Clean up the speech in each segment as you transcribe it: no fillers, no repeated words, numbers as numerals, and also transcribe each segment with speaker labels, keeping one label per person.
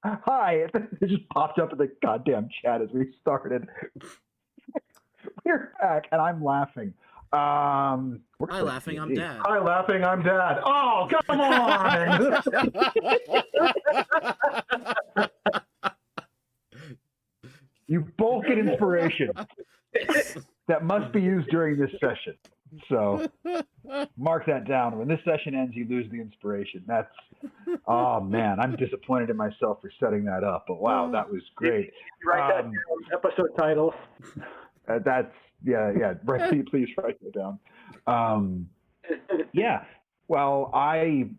Speaker 1: Hi, it just popped up in the goddamn chat as we started. We're back, and I'm laughing. We're
Speaker 2: Hi,
Speaker 1: playing
Speaker 2: laughing. I'm
Speaker 1: D&D.
Speaker 2: Dad.
Speaker 3: Hi, laughing. I'm Dad. Oh, come on!
Speaker 1: You both get inspiration
Speaker 2: Yes.
Speaker 1: that must be used during this session. So mark that down. When this session ends, you lose the inspiration. Oh man, I'm disappointed in myself for setting that up. But wow, that was great.
Speaker 3: Write that down. Episode title.
Speaker 1: That's yeah. Right, please write that down. Yeah. Well, I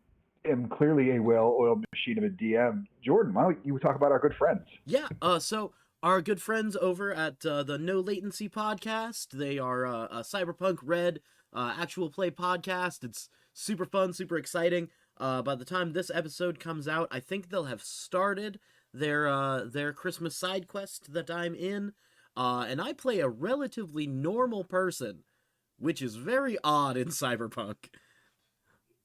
Speaker 1: am clearly a well-oiled machine of a DM. Jordan, why don't you talk about our good friends?
Speaker 2: Yeah. So our good friends over at the No Latency podcast, they are a Cyberpunk Red actual play podcast. It's super fun, super exciting. By the time this episode comes out, I think they'll have started their Christmas side quest that I'm in. And I play a relatively normal person, which is very odd in Cyberpunk.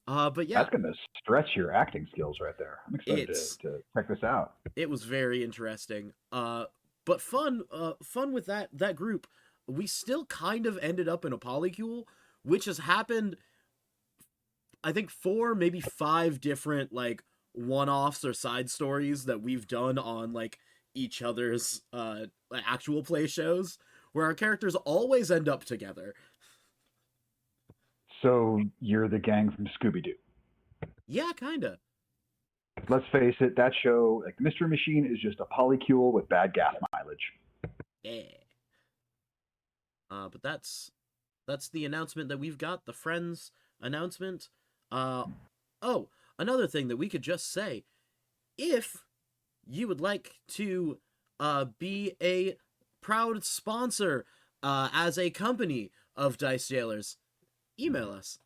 Speaker 2: But yeah,
Speaker 1: That's going to stretch your acting skills right there. I'm excited to check this out.
Speaker 2: it was very interesting. But fun with that group. We still kind of ended up in a polycule, which has happened, I think 4, maybe 5 different like one-offs or side stories that we've done on like each other's actual play shows, where our characters always end up together.
Speaker 1: So you're the gang from Scooby-Doo.
Speaker 2: Yeah, kinda.
Speaker 1: Let's face it, that show, like Mystery Machine, is just a polycule with bad gas mileage.
Speaker 2: Yeah. But that's the announcement that we've got, the Friends announcement. Oh, another thing that we could just say, if you would like to be a proud sponsor as a company of Dice Jailers, email us.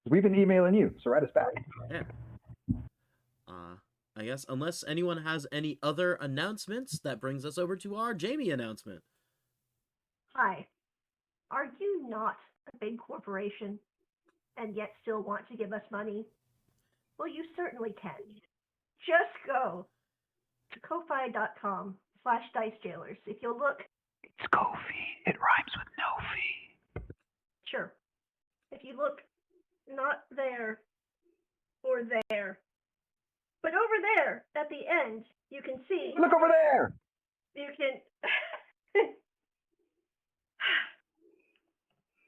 Speaker 1: We've been emailing you, so write us back.
Speaker 2: Yeah. I guess unless anyone has any other announcements, that brings us over to our Jamie announcement.
Speaker 4: Hi. Are you not a big corporation and yet still want to give us money? Well, you certainly can. Just go to ko-fi.com/dicejailers. If you'll look...
Speaker 1: It's Ko-fi. It rhymes with no fee.
Speaker 4: Sure. If you look not there or there, but over there at the end, you can see...
Speaker 1: Look over there!
Speaker 4: You can...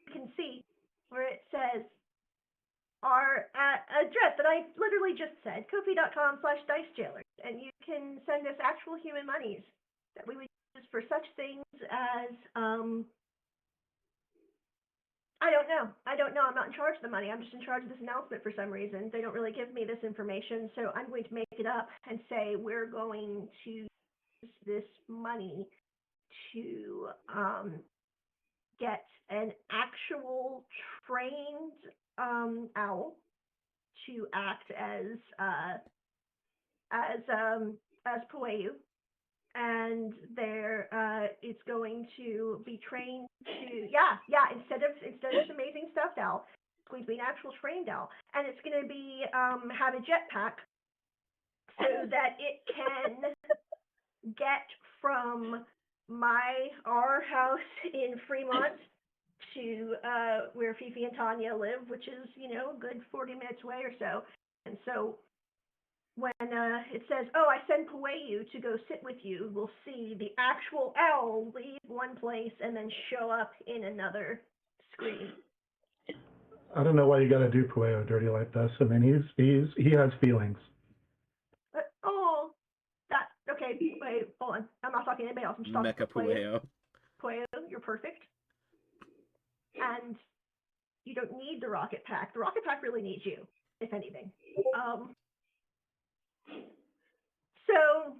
Speaker 4: you can see where it says our address that I literally just said, ko-fi.com/dicejailers, and you can send us actual human monies that we would use for such things as, I don't know. I'm not in charge of the money. I'm just in charge of this announcement for some reason. They don't really give me this information, so I'm going to make it up and say we're going to use this money to get an actual trained owl to act as Pueyu, and it's going to be trained to instead of this amazing stuffed owl, it's going to be an actual trained owl, and it's going to be have a jetpack so that it can get from our house in Fremont to where Fifi and Tanya live, which is, a good 40 minutes away or so. And so when it says, oh, I send Pueyu to go sit with you, we'll see the actual owl leave one place and then show up in another screen.
Speaker 3: I don't know why you gotta do Pueyo dirty like this. I mean, he has feelings.
Speaker 4: Okay, wait, hold on. I'm not talking to anybody else. I'm just talking
Speaker 2: Mecha
Speaker 4: to Pueyo.
Speaker 2: Pueyo.
Speaker 4: Pueyo, you're perfect. And you don't need the rocket pack. The rocket pack really needs you, if anything. So,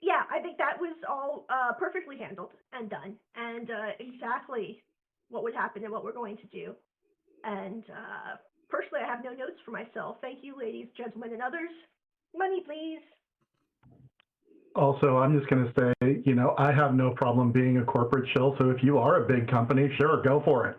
Speaker 4: yeah, I think that was all perfectly handled and done, and exactly what would happen and what we're going to do. And personally, I have no notes for myself. Thank you, ladies, gentlemen, and others. Money, please.
Speaker 3: Also, I'm just going to say, I have no problem being a corporate shill, so if you are a big company, sure, go for it.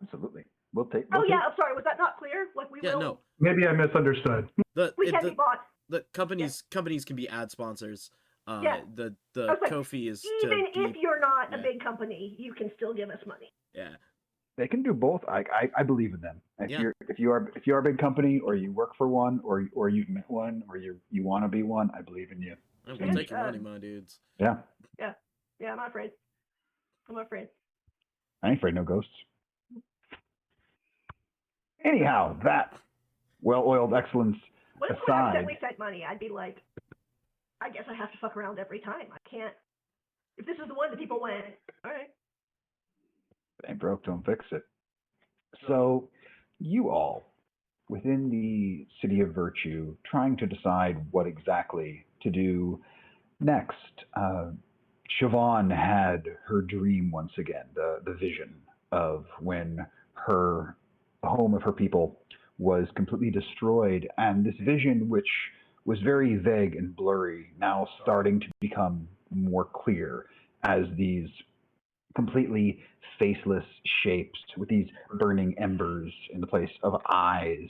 Speaker 1: Absolutely. We'll take.
Speaker 4: Oh
Speaker 1: We'll
Speaker 4: yeah,
Speaker 1: take-
Speaker 4: I'm sorry. Was that not clear? Like we
Speaker 2: Yeah,
Speaker 4: will.
Speaker 2: no.
Speaker 3: Maybe I misunderstood.
Speaker 4: We can be bought.
Speaker 2: The companies can be ad sponsors.
Speaker 4: Yeah.
Speaker 2: The
Speaker 4: Okay.
Speaker 2: Ko-fi is
Speaker 4: Even
Speaker 2: to
Speaker 4: if
Speaker 2: be,
Speaker 4: you're not
Speaker 2: yeah.
Speaker 4: a big company, you can still give us money.
Speaker 2: yeah.
Speaker 1: They can do both. I believe in them.
Speaker 2: Yeah.
Speaker 1: If you are a big company, or you work for one, or you've met one, or you want to be one, I believe in you.
Speaker 2: We'll
Speaker 4: Yeah,
Speaker 2: take your money, my dudes.
Speaker 1: Yeah.
Speaker 4: Yeah, I'm not afraid. I'm not afraid.
Speaker 1: I ain't afraid no ghosts. Anyhow, that well-oiled excellence
Speaker 4: What if I
Speaker 1: aside,
Speaker 4: accidentally sent money? I'd be like, I guess I have to fuck around every time. I can't. If this is the one that people went, all right.
Speaker 1: if it ain't broke, don't fix it. So, you all, within the City of Virtue, trying to decide what exactly to do next, Siobhan had her dream once again, the vision of when the home of her people was completely destroyed, and this vision, which was very vague and blurry, now starting to become more clear as these completely faceless shapes with these burning embers in the place of eyes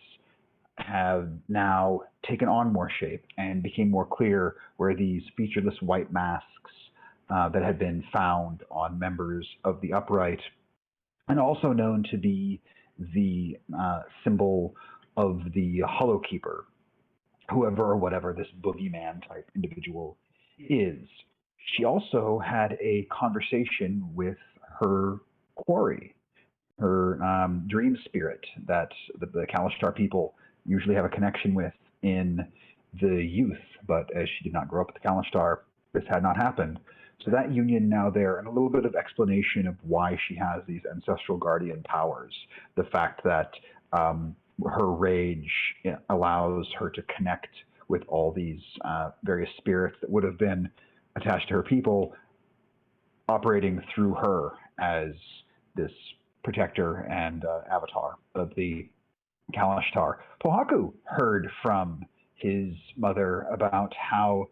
Speaker 1: have now taken on more shape and became more clear, where these featureless white masks that had been found on members of the upright, and also known to be the symbol of the Hollow Keeper, whoever or whatever this boogeyman type individual is. She also had a conversation with her quarry, her dream spirit that the Kalashtar people usually have a connection with in the youth, but as she did not grow up with the Kalashtar, this had not happened. So that union now there, and a little bit of explanation of why she has these ancestral guardian powers. The fact that her rage allows her to connect with all these various spirits that would have been attached to her people, operating through her as this protector and avatar of the Kalashtar. Pohaku heard from his mother about how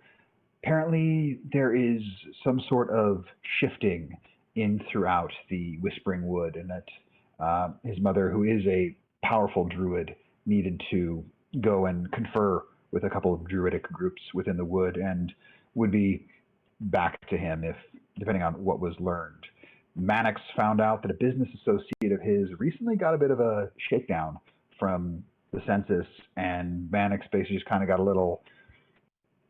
Speaker 1: apparently there is some sort of shifting in throughout the Whispering Wood, and that his mother, who is a powerful druid, needed to go and confer with a couple of druidic groups within the wood and would be back to him if, depending on what was learned. Mannix found out that a business associate of his recently got a bit of a shakedown from the census, and Mannix basically just kind of got a little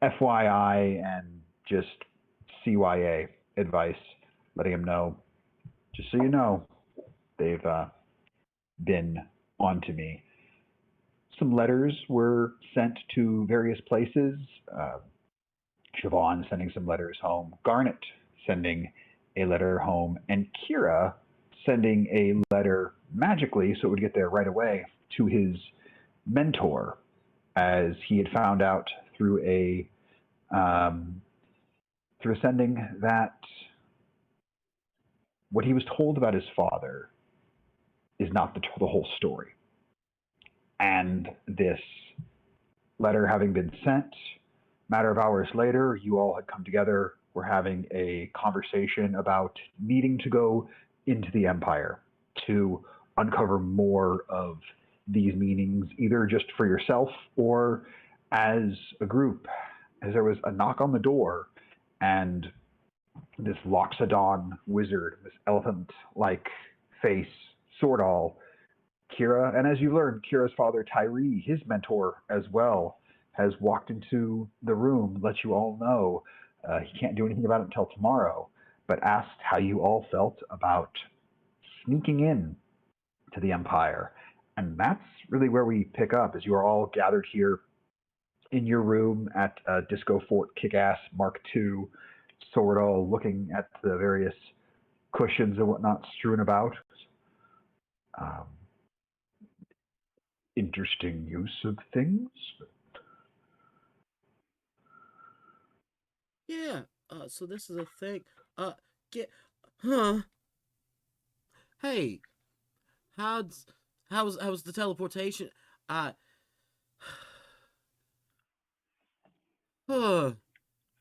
Speaker 1: FYI and just CYA advice, letting him know, just so you know, they've been on to me. Some letters were sent to various places. Siobhan sending some letters home, Garnet sending a letter home, and Kira sending a letter magically, so it would get there right away, to his mentor, as he had found out through a sending that what he was told about his father is not the whole story. And this letter having been sent, matter of hours later, you all had come together, were having a conversation about needing to go into the Empire to uncover more of these meanings, either just for yourself or as a group. As there was a knock on the door, and this Loxodon wizard, this elephant-like face, Swordall, Kira, and as you learned, Kira's father, Tyree, his mentor as well, has walked into the room, let you all know he can't do anything about it until tomorrow, but asked how you all felt about sneaking in to the Empire. And that's really where we pick up, as you are all gathered here in your room at Disco Fort Kick-Ass Mark II, Swordall looking at the various cushions and whatnot strewn about. Interesting use of things.
Speaker 2: Yeah. So this is a thing. Get. Huh. Hey. How's the teleportation?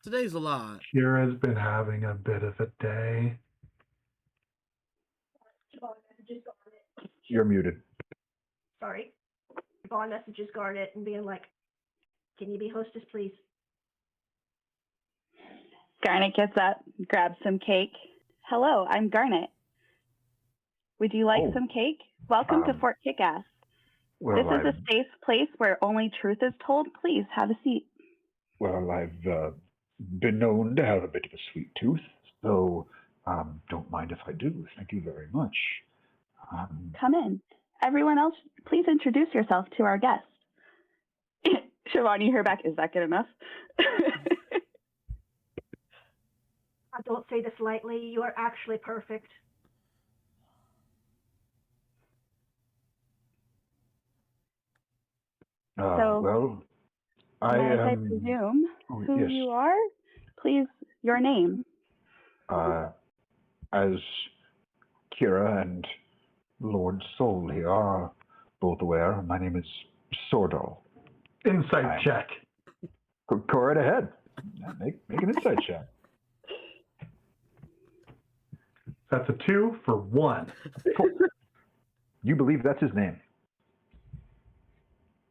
Speaker 2: Today's a lot.
Speaker 3: Kira's been having a bit of a day.
Speaker 1: You're muted.
Speaker 4: Sorry. Vaughn messages Garnet and being like, can you be hostess, please?
Speaker 5: Garnet gets up, grabs some cake. Hello, I'm Garnet. Would you like some cake? Welcome to Fort Kickass.
Speaker 1: Well,
Speaker 5: This is a safe place where only truth is told. Please have a seat.
Speaker 1: Well, I've been known to have a bit of a sweet tooth, so don't mind if I do. Thank you very much.
Speaker 5: Come in. Everyone else, please introduce yourself to our guest. Siobhan, you hear back, is that good enough?
Speaker 4: I don't say this lightly. You are actually perfect.
Speaker 1: Well, I
Speaker 5: I presume who
Speaker 1: yes.
Speaker 5: you are? Please, your name.
Speaker 1: As Kira and Lord Soul here are both aware, my name is Sordal.
Speaker 3: Insight check.
Speaker 1: Go right ahead. Make an insight check.
Speaker 3: That's a 2 for 1.
Speaker 1: You believe that's his name?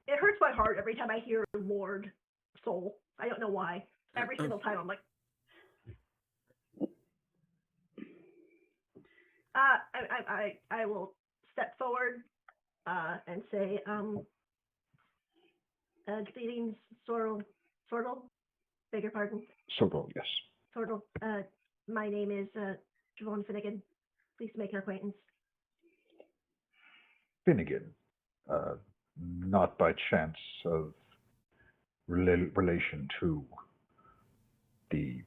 Speaker 4: It hurts my heart every time I hear Lord Soul. I don't know why. Every single time I'm like, I will step forward and say, greetings, Sordal. Beg your pardon.
Speaker 1: Sordal, yes.
Speaker 4: Sordal, my name is Siobhan Finnegan. Pleased to make your acquaintance.
Speaker 1: Finnegan. Not by chance of relation to the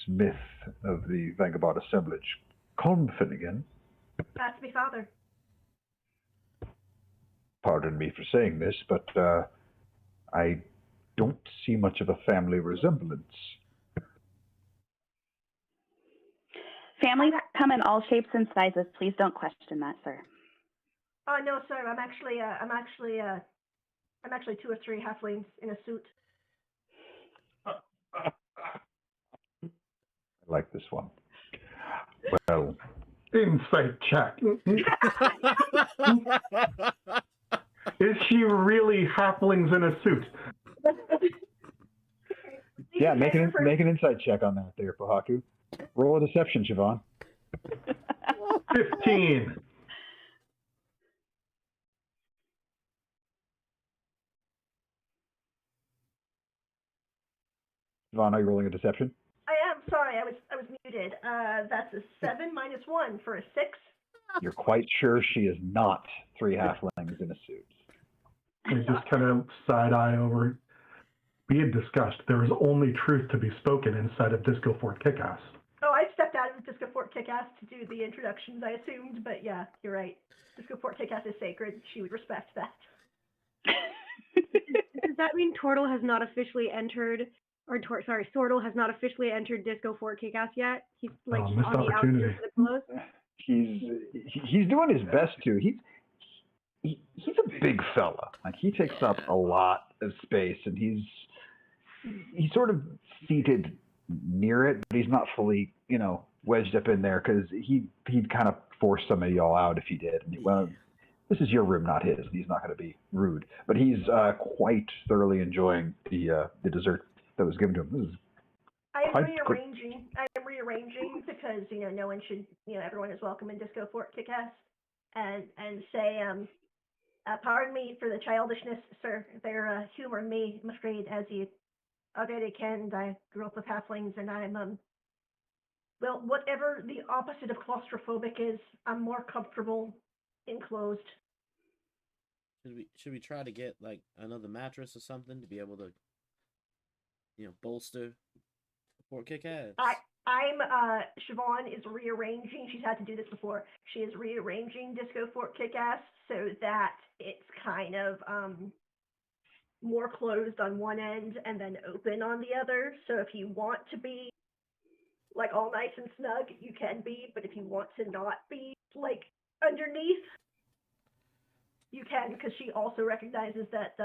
Speaker 1: smith of the Vagabond assemblage, Colm Finnegan.
Speaker 4: That's me father.
Speaker 1: Pardon me for saying this, but I don't see much of a family resemblance.
Speaker 5: Families come in all shapes and sizes. Please don't question that, sir.
Speaker 4: Oh no, sir. I'm actually 2 or 3 halflings in a suit.
Speaker 1: I like this one. Well,
Speaker 3: Insight check. Is she really halflings in a suit?
Speaker 1: yeah, make an insight check on that there, Pahaku. Roll a deception, Siobhan.
Speaker 3: 15.
Speaker 1: Siobhan, are you rolling a deception?
Speaker 4: I am sorry. I was muted. That's a 7 minus 1 for a 6.
Speaker 1: You're quite sure she is not 3 halflings in a suit.
Speaker 3: We just kind of side eye over. We had discussed there is only truth to be spoken inside of Disco Fort Kickass.
Speaker 4: Oh, I stepped out of Disco Fort Kickass to do the introductions, I assumed, but yeah, you're right. Disco Fort Kickass is sacred. She would respect that.
Speaker 6: Does that mean Tortle has not officially entered, Sordal has not officially entered Disco Fort Kickass yet? He's like on the outskirts of the pillows?
Speaker 1: He's doing his best to. He's a big fella. Like, he takes up a lot of space, and he's sort of seated near it, but he's not fully, wedged up in there, because he'd kind of force some of y'all out if he did. And well, this is your room, not his. He's not going to be rude, but he's quite thoroughly enjoying the dessert that was given to him.
Speaker 4: I am rearranging because no one should, everyone is welcome in Disco Fort Kickass, and say, pardon me for the childishness, sir. They're humoring me, I'm afraid, as you already can. I grew up with halflings, and I'm well, whatever the opposite of claustrophobic is, I'm more comfortable enclosed.
Speaker 2: Should we try to get like another mattress or something to be able to, bolster Fort Kickass?
Speaker 4: Siobhan is rearranging. She's had to do this before. She is rearranging Disco Fort Kickass so that it's kind of more closed on one end and then open on the other. So if you want to be like all nice and snug, you can be. But if you want to not be like underneath, you can, because she also recognizes that,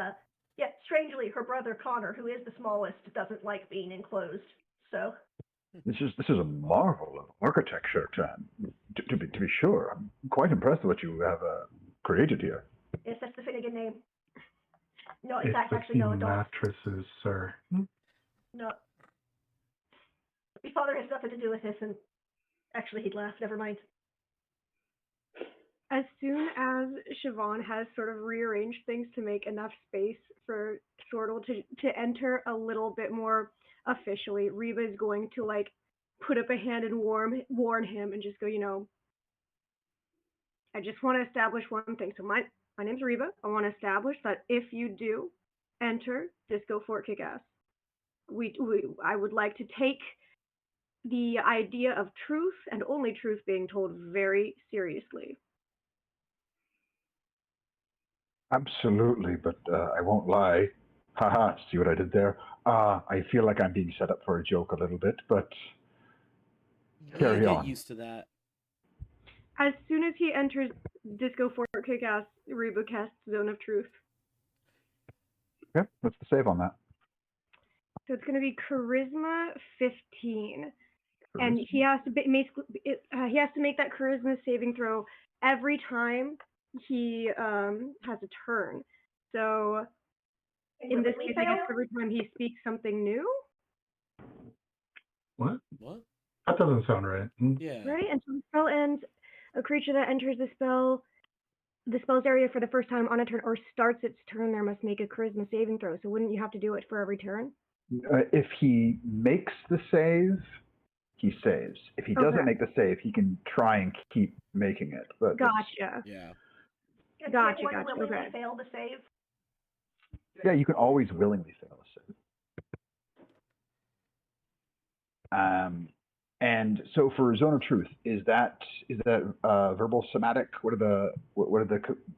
Speaker 4: strangely, her brother Connor, who is the smallest, doesn't like being enclosed. So
Speaker 1: This is a marvel of architecture, to be sure. I'm quite impressed with what you have created here.
Speaker 4: Yes, that's the Finnegan name. No, it's
Speaker 3: It's
Speaker 4: actually no,
Speaker 3: the
Speaker 4: don't.
Speaker 3: mattresses, sir.
Speaker 4: No. My father has nothing to do with this, and actually he'd laugh. Never mind.
Speaker 6: As soon as Siobhan has sort of rearranged things to make enough space for Sortle to enter a little bit more officially, Reba is going to like put up a hand and warn him and just go, I just want to establish one thing. So my name's Reba. I want to establish that if you do enter Disco Fort Kickass, I would like to take the idea of truth and only truth being told very seriously.
Speaker 1: Absolutely, but I won't lie. Haha, see what I did there? I feel like I'm being set up for a joke a little bit, but carry
Speaker 2: Get
Speaker 1: on.
Speaker 2: used to that.
Speaker 6: As soon as he enters Disco Fort Kickass, Reba casts Zone of Truth.
Speaker 1: Okay, what's the save on that?
Speaker 6: So it's going to be Charisma 15. And he has to he has to make that Charisma saving throw every time he has a turn. So in this case, I guess every time he speaks something new.
Speaker 3: What?
Speaker 2: What?
Speaker 3: That doesn't sound right.
Speaker 2: Yeah.
Speaker 6: Right? Until the spell ends, a creature that enters the spell's area for the first time on a turn or starts its turn there must make a Charisma saving throw. So wouldn't you have to do it for every turn?
Speaker 1: If he makes the save, he saves. If he doesn't make the save, he can try and keep making it. But
Speaker 6: Gotcha.
Speaker 2: Yeah.
Speaker 6: Gotcha.
Speaker 4: Willingly
Speaker 6: Okay.
Speaker 4: fail to save.
Speaker 1: yeah, you can always willingly fail a save. And so for Zone of Truth, is that verbal, somatic? What are the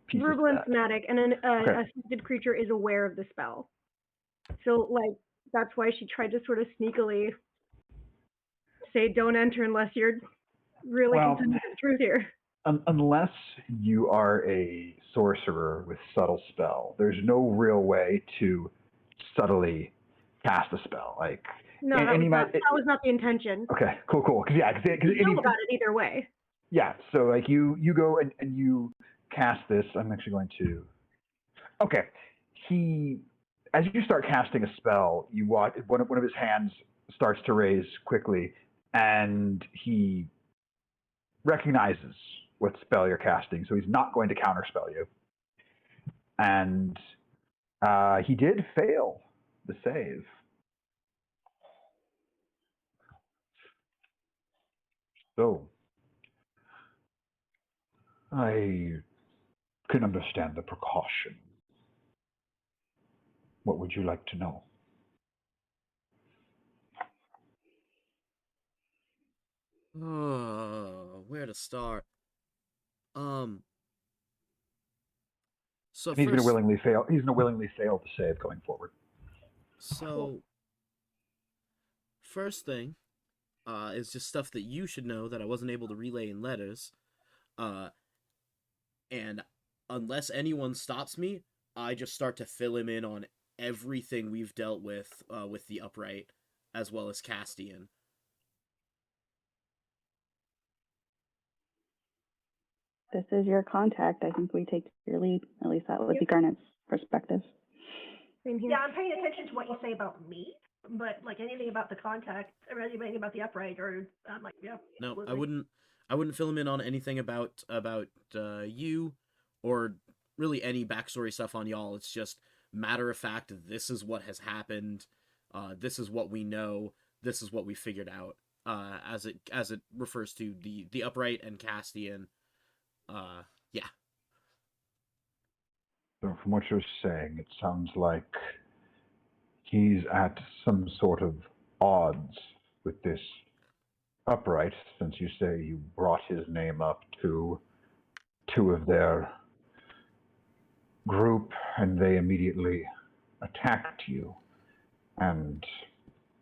Speaker 1: pieces?
Speaker 6: Verbal
Speaker 1: of
Speaker 6: and
Speaker 1: that?
Speaker 6: somatic, and an affected creature is aware of the spell. So like that's why she tried to sort of sneakily say don't enter unless you're really concerned with the truth here.
Speaker 1: Unless you are a sorcerer with subtle spell, there's no real way to subtly cast a spell. Like
Speaker 6: no, that was not the intention.
Speaker 1: Okay, cool. Because
Speaker 6: you know about it either way.
Speaker 1: Yeah, so like you go and you cast this. I'm actually going to. Okay, as you start casting a spell, you watch one of his hands starts to raise quickly, and he recognizes what spell you're casting, so he's not going to counterspell you. And he did fail the save. So I can understand the precaution. What would you like to know?
Speaker 2: Oh, where to start? So
Speaker 1: he's going to willingly fail. He's going to willingly fail the save going forward.
Speaker 2: So, first thing, is just stuff that you should know that I wasn't able to relay in letters. And unless anyone stops me, I just start to fill him in on everything we've dealt with the Upright, as well as Castian.
Speaker 5: This is your contact. I think we take your lead. At least that would be Garnet's perspective.
Speaker 6: Same here.
Speaker 4: Yeah, I'm paying attention to what you say about me, but like anything about the contact or anything about the Upright, or I'm like, yeah.
Speaker 2: No,
Speaker 4: absolutely.
Speaker 2: I wouldn't fill him in on anything about you, or really any backstory stuff on y'all. It's just matter of fact. This is what has happened. This is what we know. This is what we figured out. As it refers to the Upright and Castian. Yeah.
Speaker 1: So from what you're saying, it sounds like he's at some sort of odds with this Upright, since you say you brought his name up to two of their group and they immediately attacked you. And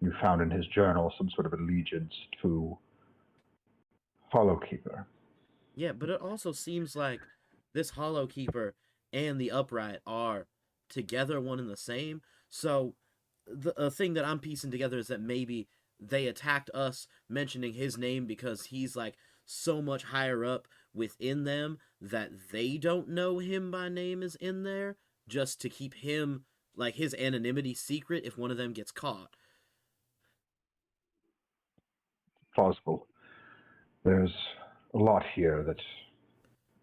Speaker 1: you found in his journal some sort of allegiance to Hollowkeeper.
Speaker 2: Yeah, but it also seems like this Hollowkeeper and the Upright are together one and the same. So the thing that I'm piecing together is that maybe they attacked us mentioning his name because he's like so much higher up within them that they don't know him by name is in there, just to keep him, like, his anonymity secret if one of them gets caught.
Speaker 1: Plausible. There's a lot here that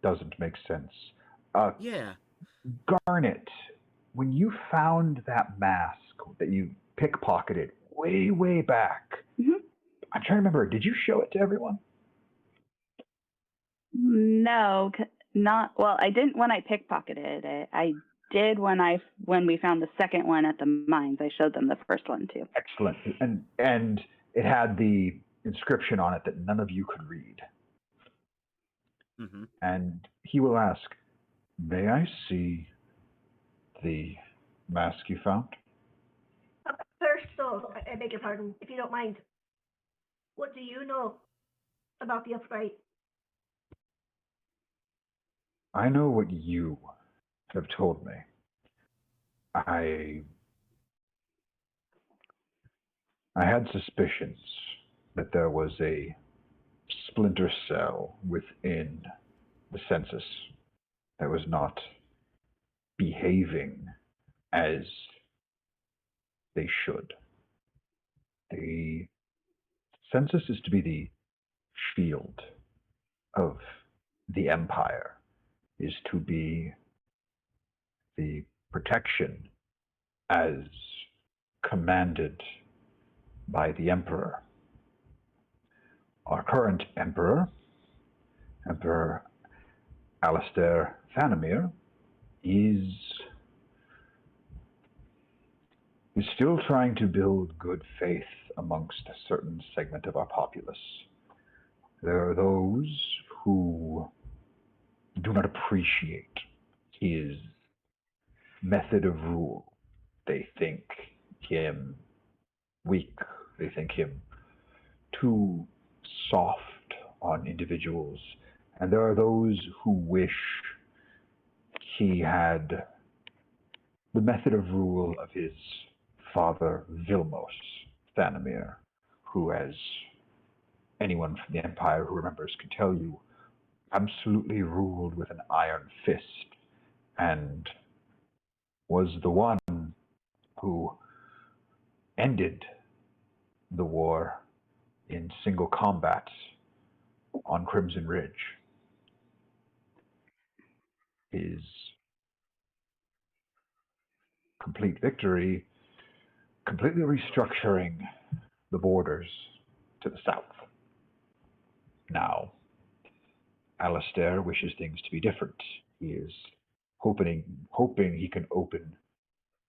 Speaker 1: doesn't make sense.
Speaker 2: Yeah.
Speaker 1: Garnet, when you found that mask that you pickpocketed way, way back,
Speaker 5: Mhm.
Speaker 1: I'm trying to remember, did you show it to everyone?
Speaker 5: No, not well. I didn't when I pickpocketed it. I did when we found the second one at the mines. I showed them the first one too.
Speaker 1: Excellent. And it had the inscription on it that none of you could read.
Speaker 2: Mm-hmm.
Speaker 1: And he will ask, may I see the mask you found?
Speaker 4: First, though, I beg your pardon, if you don't mind, what do you know about the upright?
Speaker 1: I know what you have told me. I had suspicions that there was a splinter cell within the census that was not behaving as they should. The census is to be the shield of the empire, is to be the protection as commanded by the emperor. Our current emperor, Emperor Alistair Thanomir, is still trying to build good faith amongst a certain segment of our populace. There are those who do not appreciate his method of rule. They think him weak. They think him too soft on individuals. And there are those who wish he had the method of rule of his father, Vilmos Thanomir, who, as anyone from the Empire who remembers can tell you, absolutely ruled with an iron fist and was the one who ended the war in single combat on Crimson Ridge. His complete victory completely restructuring the borders to the south. Now, Alistair wishes things to be different. He is hoping he can open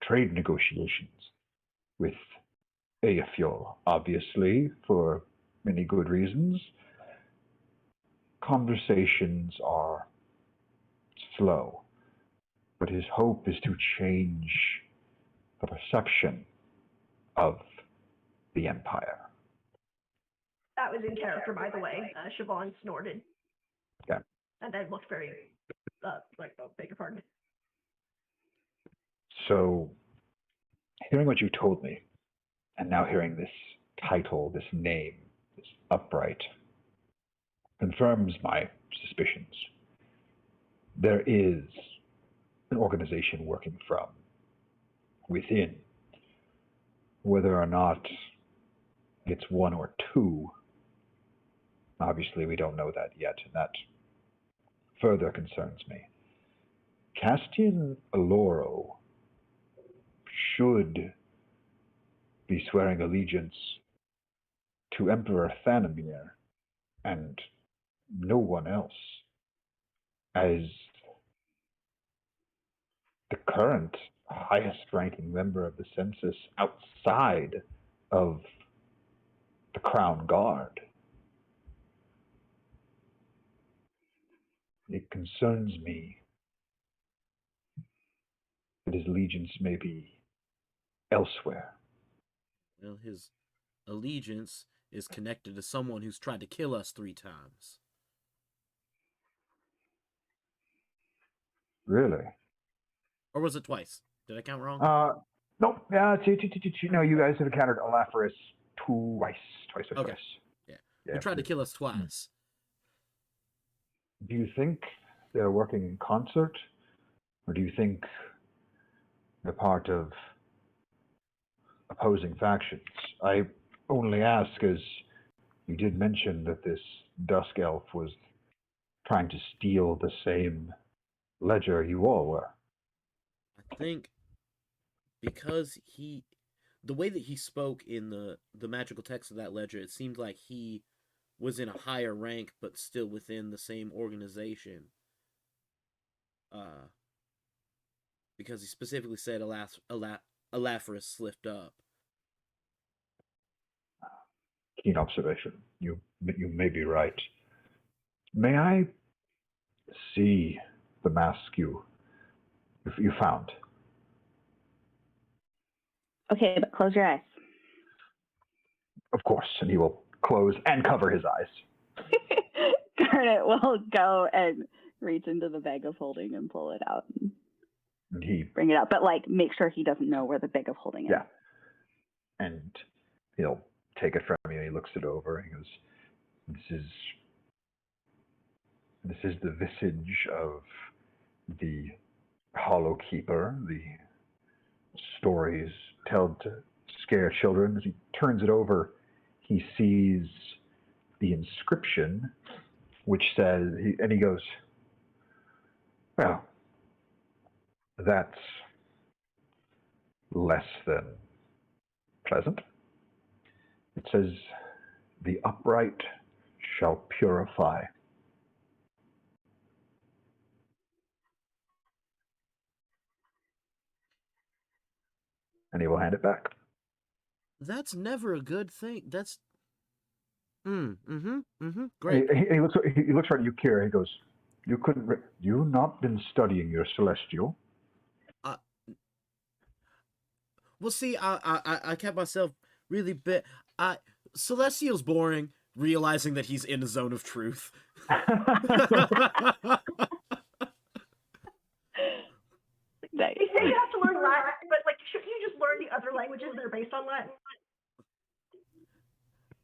Speaker 1: trade negotiations with Eyjafjall, obviously, for many good reasons. Conversations are slow, but his hope is to change the perception of the Empire.
Speaker 4: That was in character, by the way. Siobhan snorted.
Speaker 1: Yeah.
Speaker 4: And then looked very, beg your pardon.
Speaker 1: So, hearing what you told me, and now hearing this title, this name, this upright, confirms my suspicions. There is an organization working from within. Whether or not it's one or two, obviously we don't know that yet, and that further concerns me. Castian Aloro should be swearing allegiance to Emperor Thanomir and no one else, as the current highest ranking member of the census outside of the Crown Guard. It concerns me that his allegiance may be elsewhere.
Speaker 2: Well, his allegiance is connected to someone who's tried to kill us 3 times.
Speaker 1: Really?
Speaker 2: Or was it twice? Did I count wrong?
Speaker 1: Nope. Yeah, no, you guys have encountered Alaphorus twice or
Speaker 2: Okay.
Speaker 1: twice.
Speaker 2: Yeah.
Speaker 1: Yeah.
Speaker 2: He tried to kill us twice.
Speaker 1: Do you think they're working in concert, or do you think they're part of opposing factions? I only ask as you did mention that this Dusk Elf was trying to steal the same ledger you all were.
Speaker 2: I think because the way that he spoke in the magical text of that ledger, it seemed like he was in a higher rank but still within the same organization. Because he specifically said Alaphorus slipped up.
Speaker 1: Keen observation. You may be right. May I see the mask you found?
Speaker 5: Okay, but close your eyes.
Speaker 1: Of course, and he will close and cover his eyes.
Speaker 5: Garnet will go and reach into the bag of holding and pull it out
Speaker 1: And he
Speaker 5: bring it out, but like make sure he doesn't know where the bag of holding is.
Speaker 1: Yeah. And he'll take it from you and he looks it over and he goes, This is the visage of the Hollow Keeper, the stories told to scare children. As he turns it over, he sees the inscription, which says, and he goes, well, that's less than pleasant. It says, the upright shall purify. And he will hand it back.
Speaker 2: That's never a good thing. That's great.
Speaker 1: He looks right at you, Kira. He goes, you not been studying your celestial?
Speaker 2: Well, see, I kept myself really Celestial's boring, realizing that he's in a zone of truth.
Speaker 5: Nice.
Speaker 4: They say you have to learn Latin, but like, shouldn't you just learn the other languages that are based on Latin?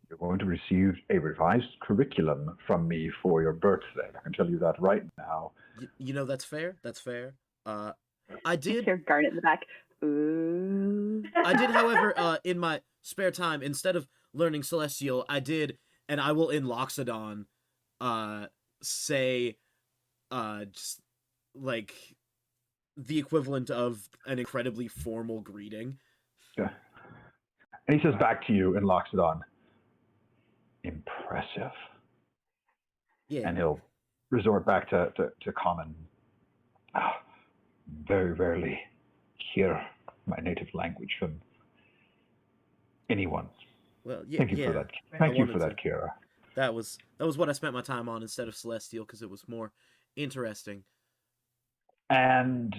Speaker 1: You're going to receive a revised curriculum from me for your birthday. I can tell you that right now.
Speaker 2: You know, that's fair. That's fair. I did.
Speaker 5: Hear Garnet in the back. Ooh.
Speaker 2: I did, however, in my spare time, instead of learning Celestial, I did, and I will in Loxodon, say, just like the equivalent of an incredibly formal greeting.
Speaker 1: Yeah. And he says back to you in Loxodon, impressive.
Speaker 2: Yeah.
Speaker 1: And he'll resort back to common. Very rarely hear my native language from anyone.
Speaker 2: Well, yeah.
Speaker 1: Thank you for that. Thank you for that, Kira.
Speaker 2: That was what I spent my time on instead of Celestial because it was more interesting.
Speaker 1: And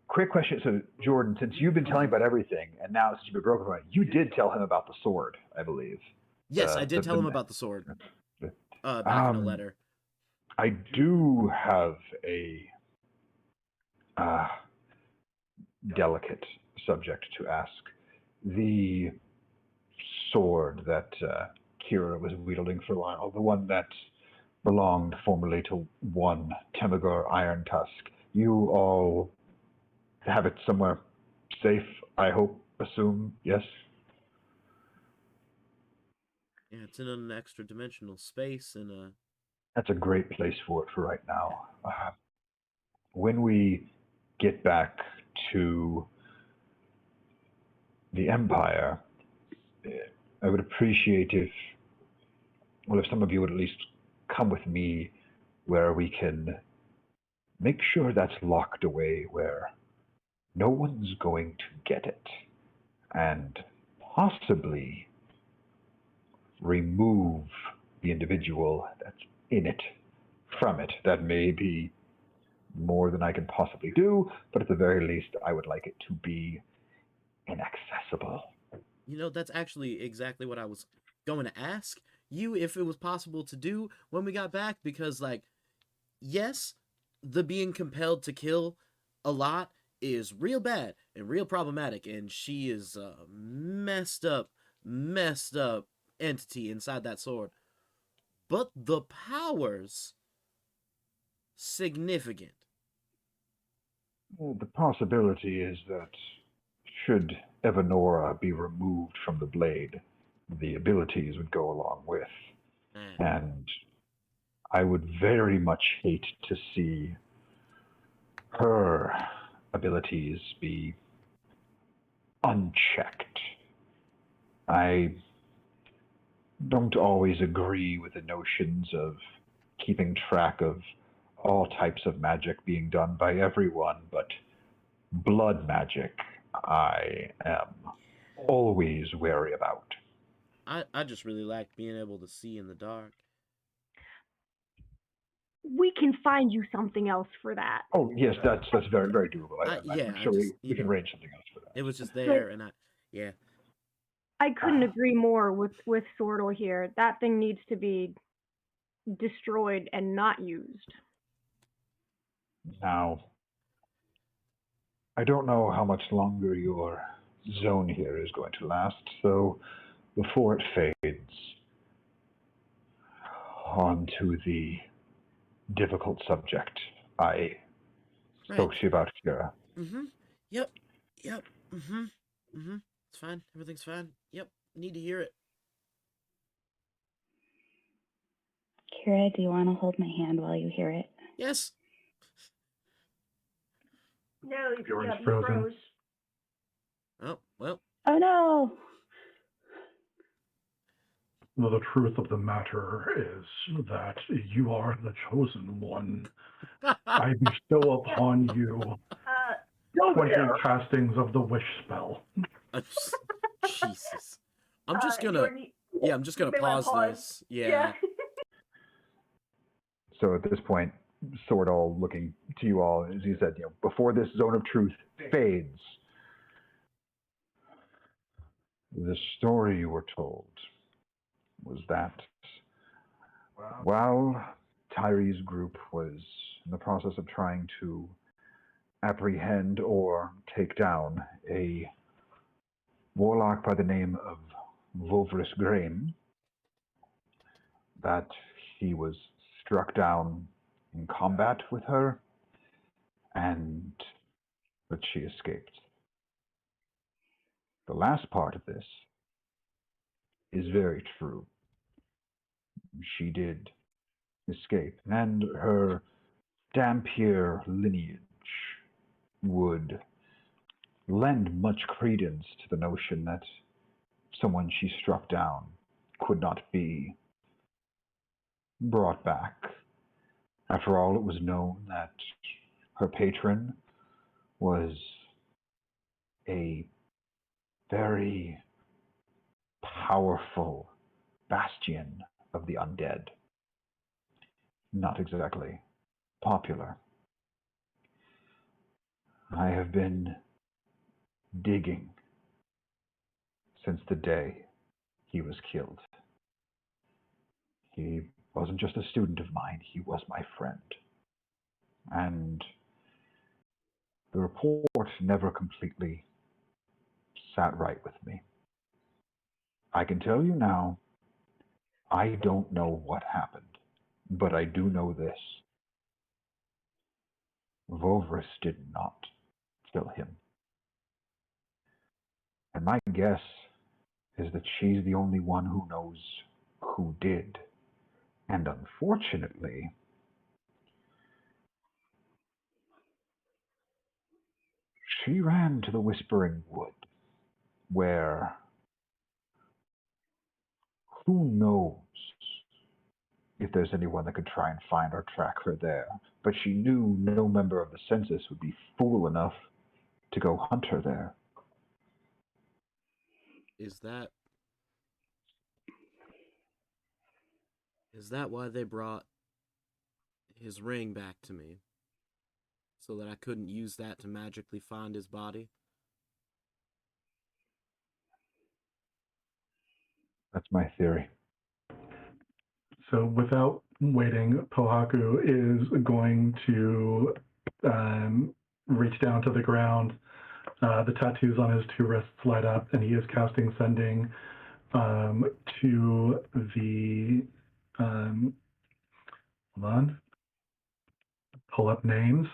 Speaker 1: quick question. So, Jordan, since you've been telling about everything, and now since you've been broken from it, you did tell him about the sword, I believe.
Speaker 2: Yes, I did tell him about the sword. Back in a letter.
Speaker 1: I do have a delicate subject to ask. The sword that Kira was wielding for a while, the one that belonged formerly to one Temagor Iron Tusk, you all have it somewhere safe, I hope, assume, yes?
Speaker 2: Yeah, it's in an extra dimensional space and
Speaker 1: That's a great place for it for right now. When we get back to the Empire, I would appreciate if some of you would at least come with me where we can make sure that's locked away where no one's going to get it, and possibly remove the individual that's in it from it. That may be more than I can possibly do, but at the very least, I would like it to be inaccessible.
Speaker 2: You know, that's actually exactly what I was going to ask you if it was possible to do when we got back, because, like, yes, the being compelled to kill a lot is real bad and real problematic, and she is a messed up messed up entity inside that sword. But the powers significant.
Speaker 1: Well, the possibility is that should Evanora be removed from the blade, the abilities would go along with. And I would very much hate to see her abilities be unchecked. I don't always agree with the notions of keeping track of all types of magic being done by everyone, but blood magic I am always wary about.
Speaker 2: I just really like being able to see in the dark.
Speaker 6: We can find you something else for that.
Speaker 1: Oh yes, that's very very doable. I'm sure we can arrange something else for that.
Speaker 2: It was just there, and
Speaker 6: I couldn't agree more with Sortle here. That thing needs to be destroyed and not used.
Speaker 1: Now, I don't know how much longer your zone here is going to last, so before it fades, on to the difficult subject I spoke to you about, Kira.
Speaker 2: Yep. It's fine. Everything's fine. Yep. Need to hear it.
Speaker 5: Kira, do you want to hold my hand while you hear it?
Speaker 2: Yes.
Speaker 4: No,
Speaker 3: Bjorn's
Speaker 4: you
Speaker 3: frozen.
Speaker 4: froze.
Speaker 2: Oh, well.
Speaker 5: Oh no!
Speaker 3: Well, the truth of the matter is that you are the chosen one. I bestow upon you 20 castings of the wish spell.
Speaker 2: Jesus. I'm just gonna
Speaker 4: Jordan,
Speaker 2: pause this. Yeah.
Speaker 1: So at this point, Swordall looking to you all, as you said, before this zone of truth fades, the story you were told was that while Tyree's group was in the process of trying to apprehend or take down a warlock by the name of Volvris Graham, that he was struck down in combat with her, and that she escaped. The last part of this is very true. She did escape, and her Dampier lineage would lend much credence to the notion that someone she struck down could not be brought back. After all, it was known that her patron was a very powerful bastion of the undead. Not exactly popular. I have been digging since the day he was killed. He wasn't just a student of mine, he was my friend. And the report never completely sat right with me. I can tell you now, I don't know what happened, but I do know this. Volvris did not kill him. And my guess is that she's the only one who knows who did. And unfortunately, she ran to the Whispering Wood, where who knows if there's anyone that could try and find or track her there. But she knew no member of the census would be fool enough to go hunt her there.
Speaker 2: Is that why they brought his ring back to me? So that I couldn't use that to magically find his body?
Speaker 1: That's my theory.
Speaker 3: So without waiting, Pohaku is going to reach down to the ground. The tattoos on his two wrists light up, and he is casting Sending, to the, hold on, pull up names.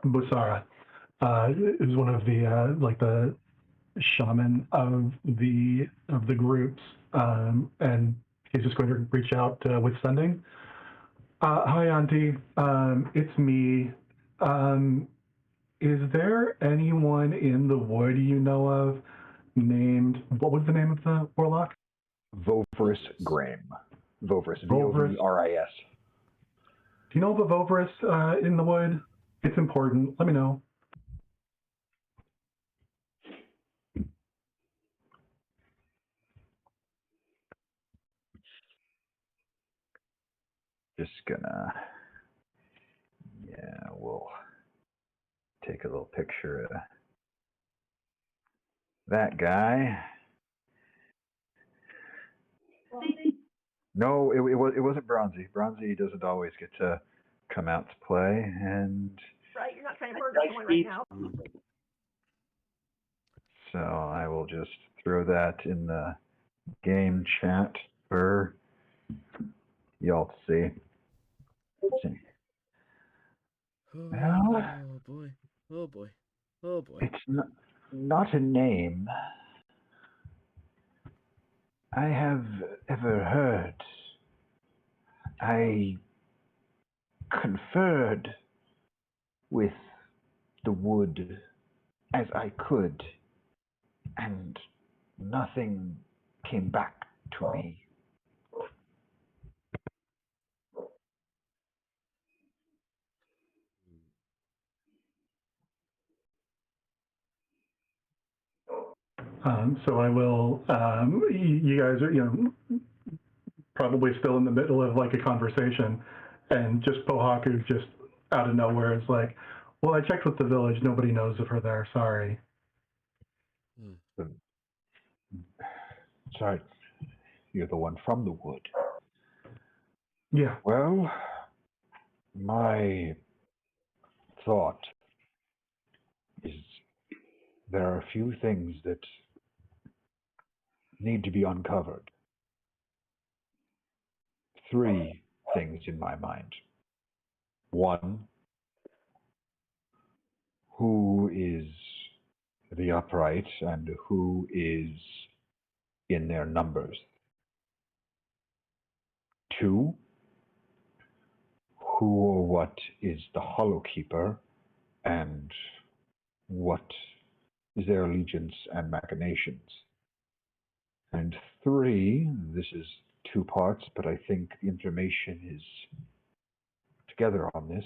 Speaker 3: Busara is one of the like the shaman of the groups, and he's just going to reach out with sending. Hi, Auntie. It's me. Is there anyone in the wood you know of named, what was the name of the warlock?
Speaker 1: Vovrus Graham. Vovrus,
Speaker 3: Vovrus.
Speaker 1: V-O-V-R-I-S.
Speaker 3: Do you know of a Vovrus in the wood? It's important. Let me know.
Speaker 1: Just gonna, we'll take a little picture of that guy. No, it wasn't Bronzy. Bronzy doesn't always get to come out to play, and
Speaker 4: Right, you're not trying to murder someone right now.
Speaker 1: so I will just throw that in the game chat for y'all to see. Let's see.
Speaker 2: Oh boy. Oh boy. Oh boy.
Speaker 1: It's not a name I have ever heard. I conferred with the wood as I could, and nothing came back to me.
Speaker 3: So I will, you guys are, probably still in the middle of like a conversation, and just Pohaku just out of nowhere is like, well, I checked with the village. Nobody knows of her there. Sorry.
Speaker 1: Sorry, you're the one from the wood.
Speaker 3: Yeah.
Speaker 1: Well, my thought is there are a few things that need to be uncovered. 3 things in my mind. 1, who is the upright and who is in their numbers. 2, who or what is the Hollow Keeper and what is their allegiance and machinations. And 3, this is 2 parts, but I think the information is together on this.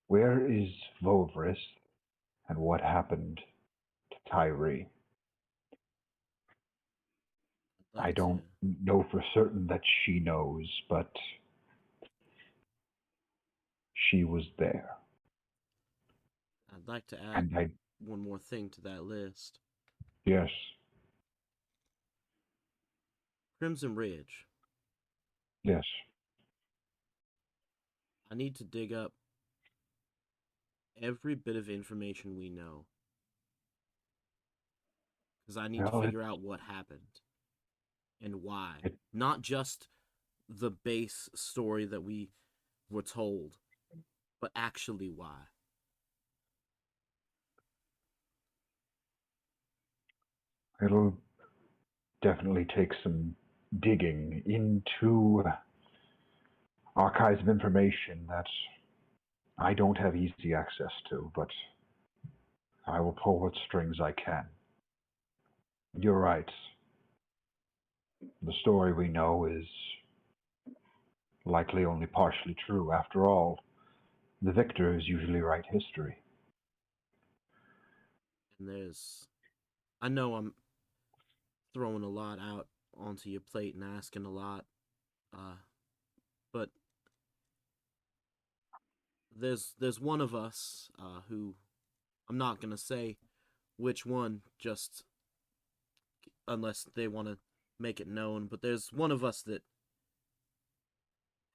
Speaker 1: Where is Vovrus and what happened to Tyree? I don't know for certain that she knows, but she was there.
Speaker 2: I'd like to add
Speaker 1: And
Speaker 2: one more thing to that list.
Speaker 1: yes.
Speaker 2: Crimson Ridge.
Speaker 1: Yes.
Speaker 2: I need to dig up every bit of information we know. Because I need to figure out what happened and why. Not just the base story that we were told, but actually why.
Speaker 1: It'll definitely take some digging into archives of information that I don't have easy access to, but I will pull what strings I can. You're right. The story we know is likely only partially true. After all, the victors usually write history.
Speaker 2: And I know I'm throwing a lot out onto your plate and asking a lot, but there's one of us who, I'm not gonna say which one, just unless they want to make it known, but there's one of us that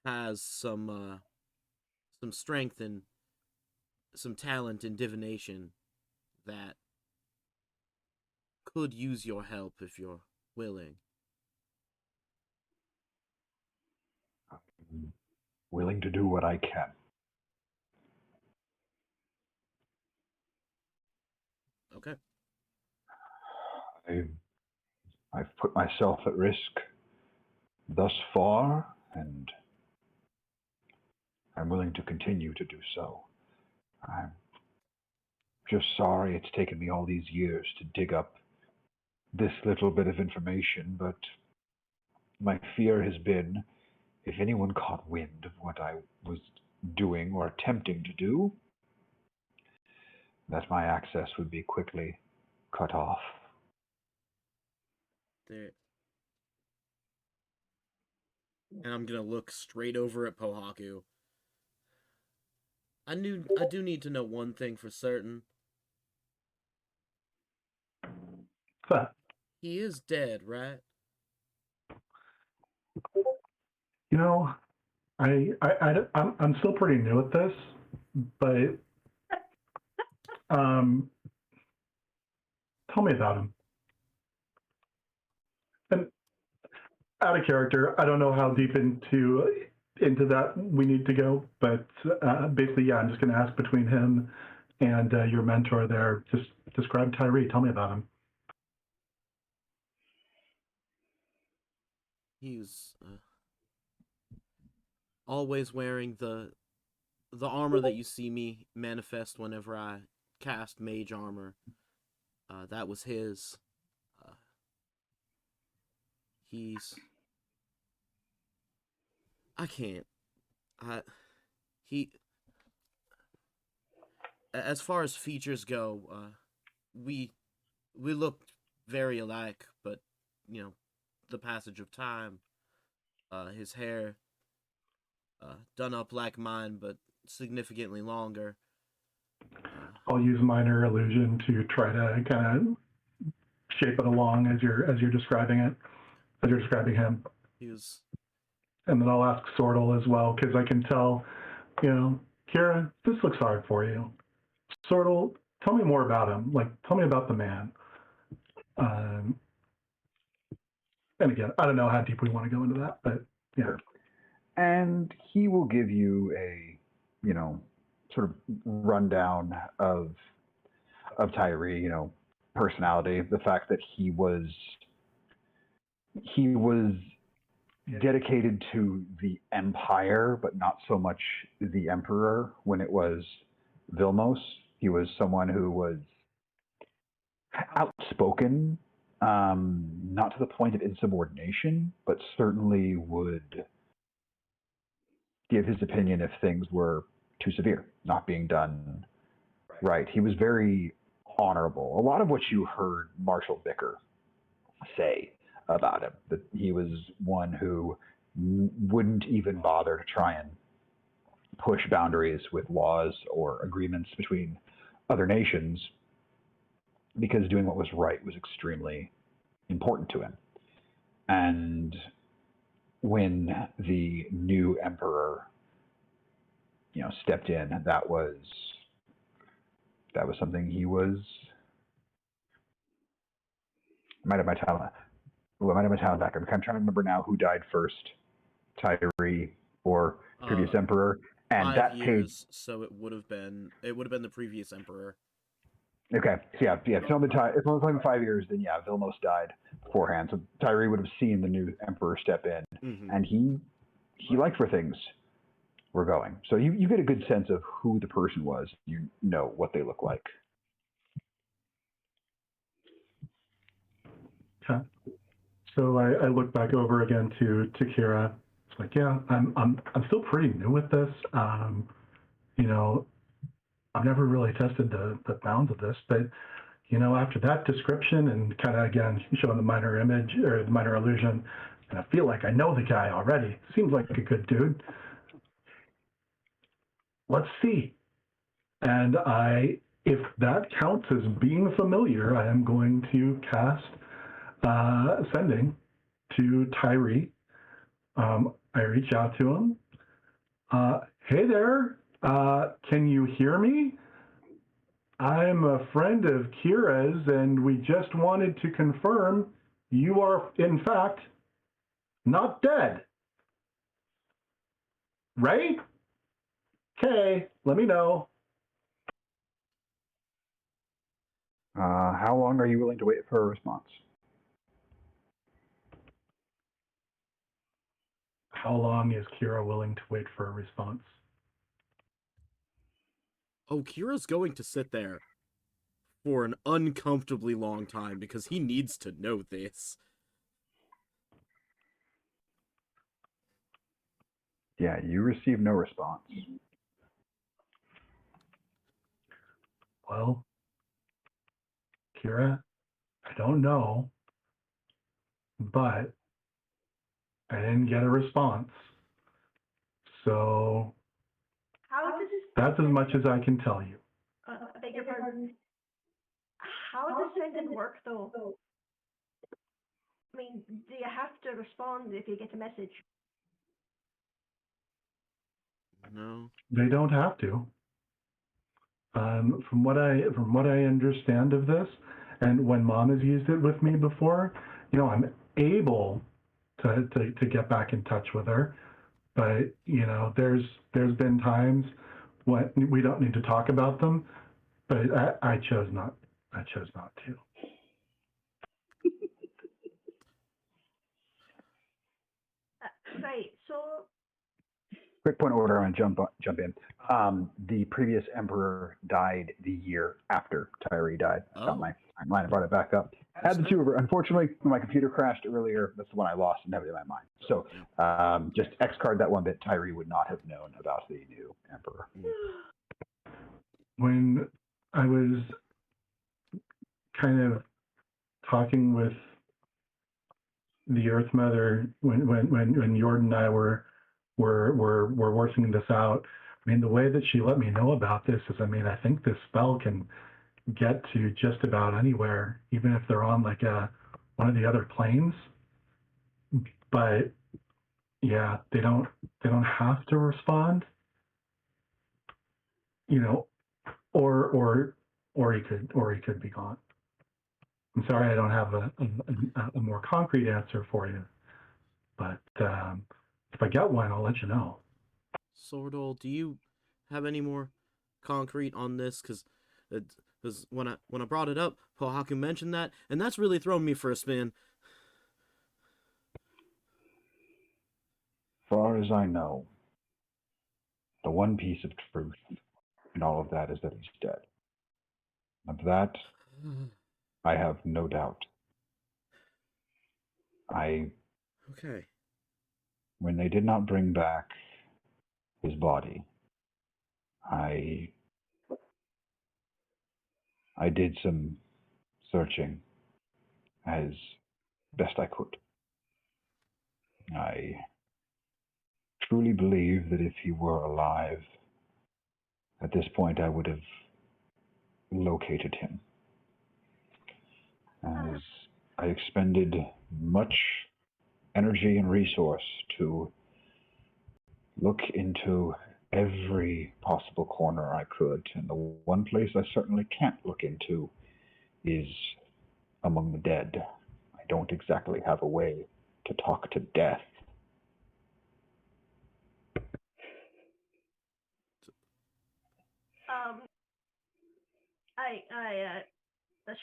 Speaker 2: has some some strength and some talent in divination that could use your help if you're willing.
Speaker 1: I'm willing to do what I can.
Speaker 2: Okay.
Speaker 1: I've put myself at risk thus far, and I'm willing to continue to do so. I'm just sorry it's taken me all these years to dig up this little bit of information, but my fear has been if anyone caught wind of what I was doing or attempting to do, that my access would be quickly cut off.
Speaker 2: There. And I'm gonna look straight over at Pohaku. I do need to know one thing for certain. He is dead, right?
Speaker 3: You know, I'm still pretty new at this, but tell me about him. And out of character, I don't know how deep into that we need to go, but basically, yeah, I'm just going to ask between him and your mentor there. Just describe Tyree. Tell me about him.
Speaker 2: He's always wearing the armor that you see me manifest whenever I cast mage armor. That was his. I can't. As far as features go, we looked very alike, but the passage of time, his hair done up like mine, but significantly longer.
Speaker 3: I'll use minor illusion to try to kind of shape it along as you're describing it, as you're describing him. And then I'll ask Sortal as well, because I can tell, Kira, this looks hard for you. Sortal, tell me more about him. Like, tell me about the man. And again, I don't know how deep we want to go into that, but yeah.
Speaker 1: Sure. And he will give you a, sort of rundown of Tyree, personality, the fact that he was dedicated to the Empire, but not so much the Emperor when it was Vilmos. He was someone who was outspoken, not to the point of insubordination, but certainly would give his opinion if things were too severe, not being done right. He was very honorable. A lot of what you heard Marshal Vicker say about him, that he was one who wouldn't even bother to try and push boundaries with laws or agreements between other nations, because doing what was right was extremely important to him. And when the new emperor, stepped in, that was something he was. I might have my talent back. I'm kind of trying to remember now who died first, Tyree or previous emperor, and
Speaker 2: 5 years. So it would have been the previous emperor.
Speaker 1: Okay, so yeah. If it's only 5 years, then yeah, Vilmos died beforehand. So Tyree would have seen the new emperor step in, and he liked where things were going. So you get a good sense of who the person was. You know what they look like.
Speaker 3: Okay. So I look back over again to Kira. It's like, yeah, I'm still pretty new with this. I've never really tested the bounds of this, but after that description and kind of again showing the minor image or the minor illusion, and I feel like I know the guy already. Seems like a good dude. Let's see. And if that counts as being familiar, I am going to cast Sending to Tyree. I reach out to him. Hey there, Can you hear me? I'm a friend of Kira's, and we just wanted to confirm you are, in fact, not dead. Right? Okay, let me know.
Speaker 1: How long are you willing to wait for a response?
Speaker 3: How long is Kira willing to wait for a response?
Speaker 2: Oh, Kira's going to sit there for an uncomfortably long time because he needs to know this.
Speaker 1: Yeah, you receive no response.
Speaker 3: Well, Kira, I don't know, but I didn't get a response. So
Speaker 4: How does
Speaker 3: that's as much as I can tell you.
Speaker 4: I beg your pardon. How does sending work though? I mean, do you have to respond if you get a message?
Speaker 2: No.
Speaker 3: They don't have to. From what I understand of this, and when Mom has used it with me before, I'm able to get back in touch with her. But there's been times when we don't need to talk about them. But I chose not. I chose not to.
Speaker 4: Right. So.
Speaker 1: Quick point of order, I'm going to jump in. The previous emperor died the year after Tyree died. I found my timeline and brought it back up. Had the two of her. Unfortunately, when my computer crashed earlier, that's the one I lost and have it in my mind. So just X-card that one bit. Tyree would not have known about the new emperor.
Speaker 3: When I was kind of talking with the Earth Mother, when Jordan and I were working this out, I mean, the way that she let me know about this is, I mean, I think this spell can get to just about anywhere, even if they're on like one of the other planes. But yeah, they don't have to respond, or he could be gone. I'm sorry, I don't have a more concrete answer for you, but if I get one, I'll let you know.
Speaker 2: Sordal, do you have any more concrete on this? Because when I brought it up, Pohaku mentioned that, and that's really thrown me for a spin.
Speaker 1: As far as I know, the one piece of truth in all of that is that he's dead. Of that, I have no doubt.
Speaker 2: Okay.
Speaker 1: When they did not bring back his body, I did some searching as best I could. I truly believe that if he were alive, at this point I would have located him. As I expended much energy and resource to look into every possible corner I could, and the one place I certainly can't look into is among the dead. I don't exactly have a way to talk to death.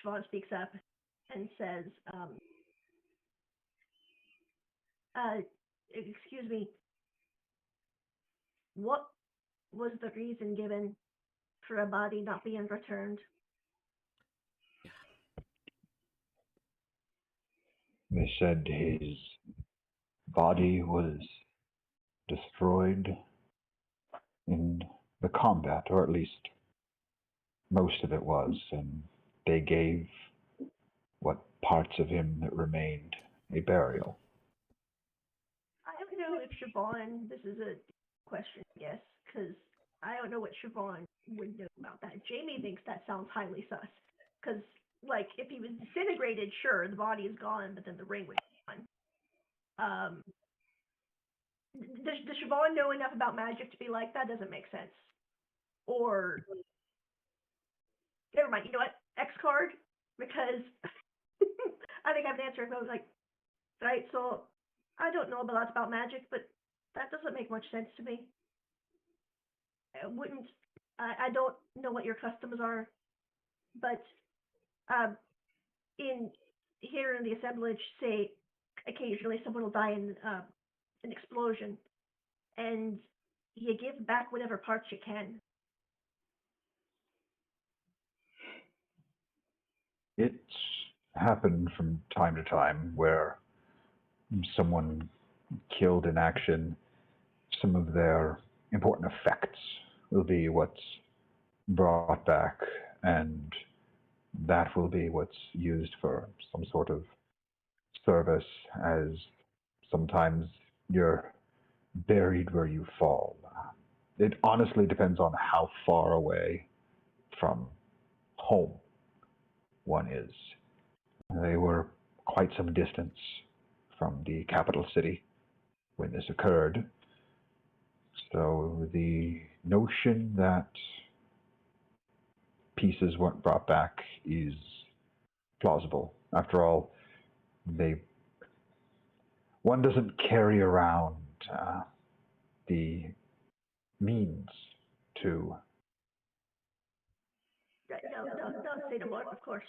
Speaker 4: Siobhan speaks up and says, excuse me, what was the reason given for a body not being returned?
Speaker 1: They said his body was destroyed in the combat, or at least most of it was, and they gave what parts of him that remained a burial.
Speaker 4: I don't know if Siobhan, this is a question, I guess, because I don't know what Siobhan would know about that. Jamie thinks that sounds highly sus, because, like, if he was disintegrated, sure, the body is gone, but then the ring was gone. Does Siobhan know enough about magic to be like, that doesn't make sense? or never mind. You know what? X card, because I think I have an answer. If I was like, right, so I don't know a lot about magic, but that doesn't make much sense to me. I wouldn't. I don't know what your customs are, but in here in the assemblage, say occasionally someone will die in an explosion, and you give back whatever parts you can.
Speaker 1: It's happened from time to time where someone killed in action, some of their important effects will be what's brought back, and that will be what's used for some sort of service, as sometimes you're buried where you fall. It honestly depends on how far away from home one is. They were quite some distance from the capital city when this occurred. So the notion that pieces weren't brought back is plausible. After all, one doesn't carry around the means to.
Speaker 4: No, say no more, of course.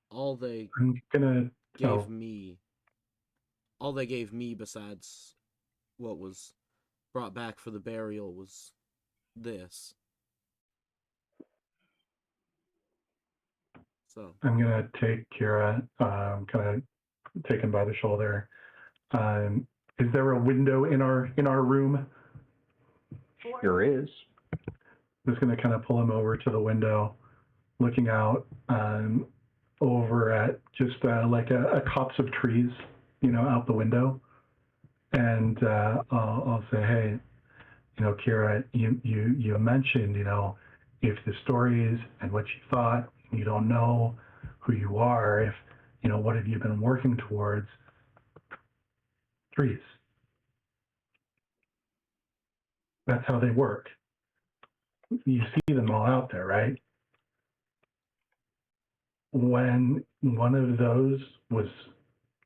Speaker 2: All they
Speaker 3: I'm gonna
Speaker 2: gave me, all they gave me besides what was brought back for the burial was this. So
Speaker 3: I'm gonna take Kira, kind of taken by the shoulder. Is there a window in our room?
Speaker 1: There is.
Speaker 3: I'm just gonna kind of pull him over to the window, looking out over at just like a copse of trees, out the window, and I'll say, hey, Kira, you mentioned, if the stories and what you thought, you don't know who you are, if, what have you been working towards? Trees. That's how they work. You see them all out there, right? When one of those was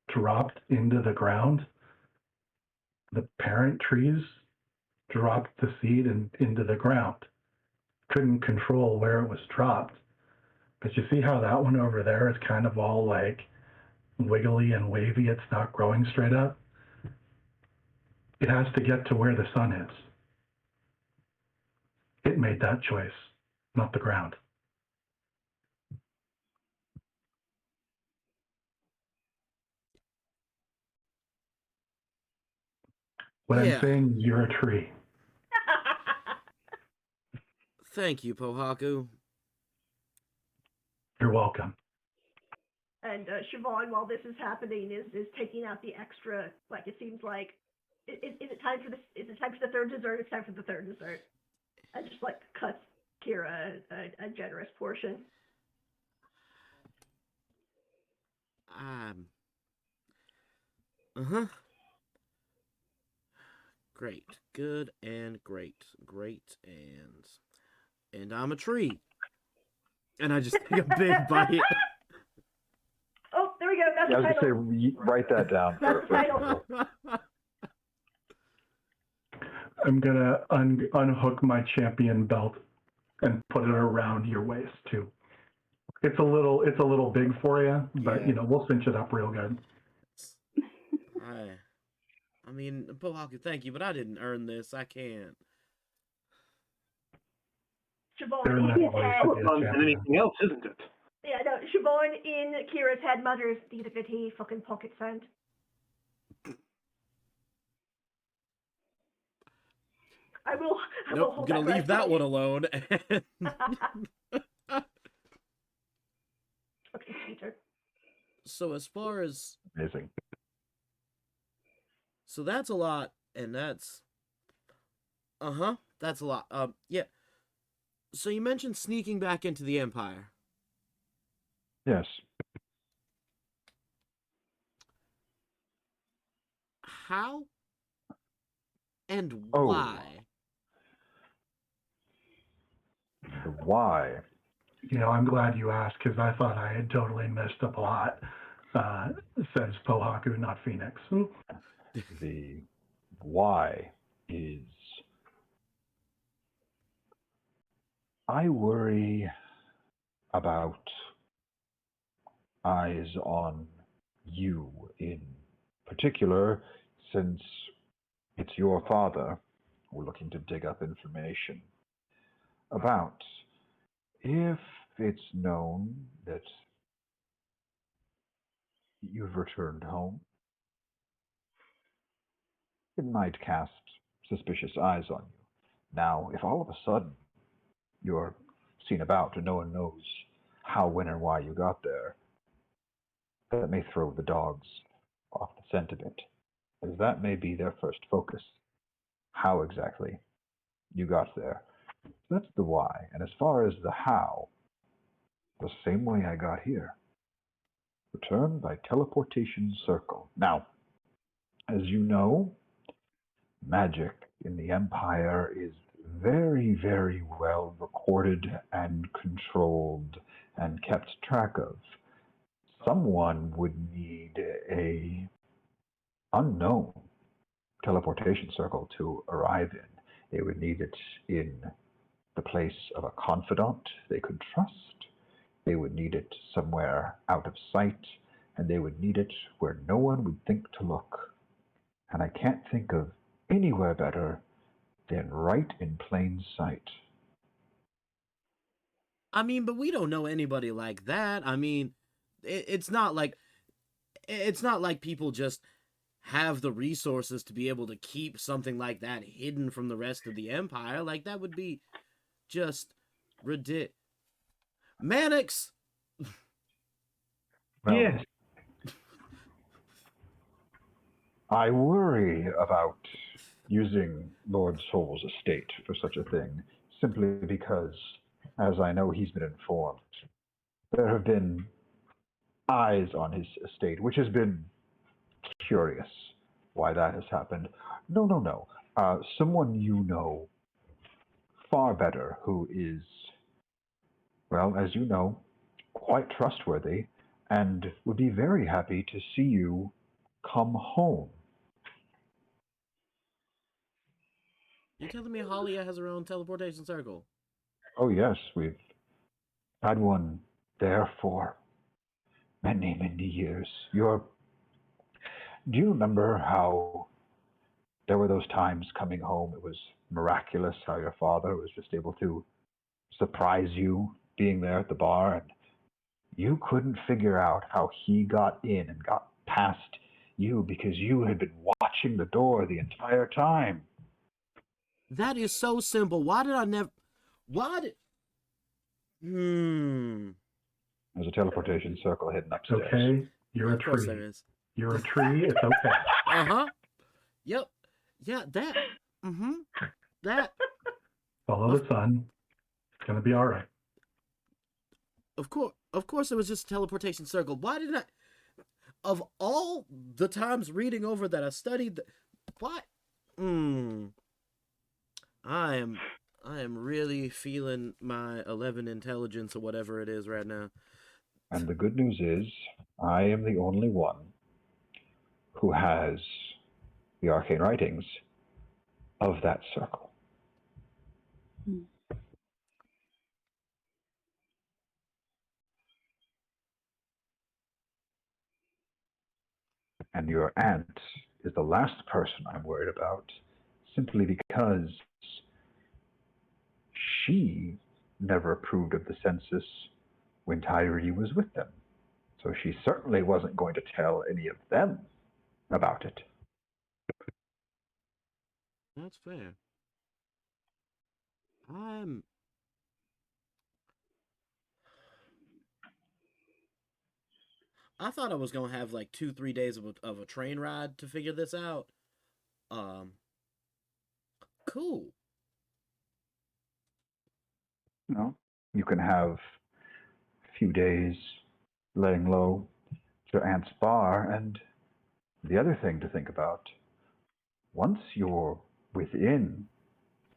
Speaker 3: dropped into the ground, the parent trees dropped the seed into the ground. Couldn't control where it was dropped. But you see how that one over there is kind of all like wiggly and wavy? It's not growing straight up. It has to get to where the sun is. It made that choice, not the ground. What I'm saying is you're a tree.
Speaker 2: Thank you, Pohaku.
Speaker 3: You're welcome.
Speaker 4: And Siobhan, while this is happening, is taking out the extra. Like, it seems like, is it time for this? Is it time for the third dessert? It's time for the third dessert. I just like cuts Kira a generous portion.
Speaker 2: Great, good, and great, and I'm a tree. And I just take a big bite.
Speaker 4: Oh, there we go. That's
Speaker 1: I was
Speaker 4: the title.
Speaker 1: going to say, write that down.
Speaker 4: That's the title.
Speaker 3: I'm gonna unhook my champion belt and put it around your waist too. It's a little big for you, but we'll cinch it up real good.
Speaker 2: I mean, Pohaku, thank you, but I didn't earn this. I can't.
Speaker 4: Siobhan in his head.
Speaker 7: And anything else, isn't it?
Speaker 4: Yeah, no. Siobhan in Kira's head mutters, "These are the fucking pocket sand." I will
Speaker 2: I'm gonna leave that one alone.
Speaker 4: Okay, Peter.
Speaker 2: So as far as
Speaker 1: amazing.
Speaker 2: So that's a lot, and that's that's a lot. Yeah. So you mentioned sneaking back into the Empire.
Speaker 1: Yes.
Speaker 2: How and why?
Speaker 1: The why.
Speaker 3: I'm glad you asked because I thought I had totally missed a plot. Says Pohaku, not Phoenix.
Speaker 1: The why is I worry about eyes on you in particular, since it's your father we're looking to dig up information about. If it's known that you've returned home, it might cast suspicious eyes on you. Now, if all of a sudden you're seen about and no one knows how, when, and why you got there, that may throw the dogs off the scent a bit, as that may be their first focus. How exactly you got there. That's the why. And as far as the how, the same way I got here. Return by teleportation circle. Now, as you know, magic in the Empire is very, very well recorded and controlled and kept track of. Someone would need a unknown teleportation circle to arrive in. They would need it in the place of a confidant they could trust. They would need it somewhere out of sight, and they would need it where no one would think to look. And I can't think of anywhere better than right in plain sight.
Speaker 2: I mean, but we don't know anybody like that. I mean, it's not like people just have the resources to be able to keep something like that hidden from the rest of the Empire. Like, that would be just ridiculous. Mannix!
Speaker 1: Well,
Speaker 7: Yes.
Speaker 1: I worry about using Lord Soul's estate for such a thing, simply because, as I know he's been informed, there have been eyes on his estate, which has been curious why that has happened. No. Someone you know far better who is, well, as you know, quite trustworthy and would be very happy to see you come home.
Speaker 2: You telling me Halia has her own teleportation circle?
Speaker 1: Oh, yes, we've had one there for many, many years. Do you remember how there were those times coming home? It was miraculous how your father was just able to surprise you being there at the bar, and you couldn't figure out how he got in and got past you because you had been watching the door the entire time.
Speaker 2: That is so simple. Why did I never... Why did...
Speaker 1: There's a teleportation circle hidden
Speaker 3: It's
Speaker 1: upstairs.
Speaker 3: okay. You're a
Speaker 2: Of course
Speaker 3: tree.
Speaker 2: there is.
Speaker 3: You're a tree. It's okay.
Speaker 2: Uh-huh. Yep. Yeah, that... That...
Speaker 3: Follow the sun. It's gonna be all right.
Speaker 2: Of course it was just a teleportation circle. Why didn't I... Of all the times reading over that I studied... What? I am really feeling my 11 intelligence or whatever it is right now.
Speaker 1: And the good news is, I am the only one who has the arcane writings of that circle. And your aunt is the last person I'm worried about, simply because she never approved of the census when Tyree was with them. So she certainly wasn't going to tell any of them about it.
Speaker 2: That's fair. I thought I was gonna have like 2-3 days of a train ride to figure this out. Cool.
Speaker 1: You can have a few days laying low at your aunt's bar, and the other thing to think about, once you're within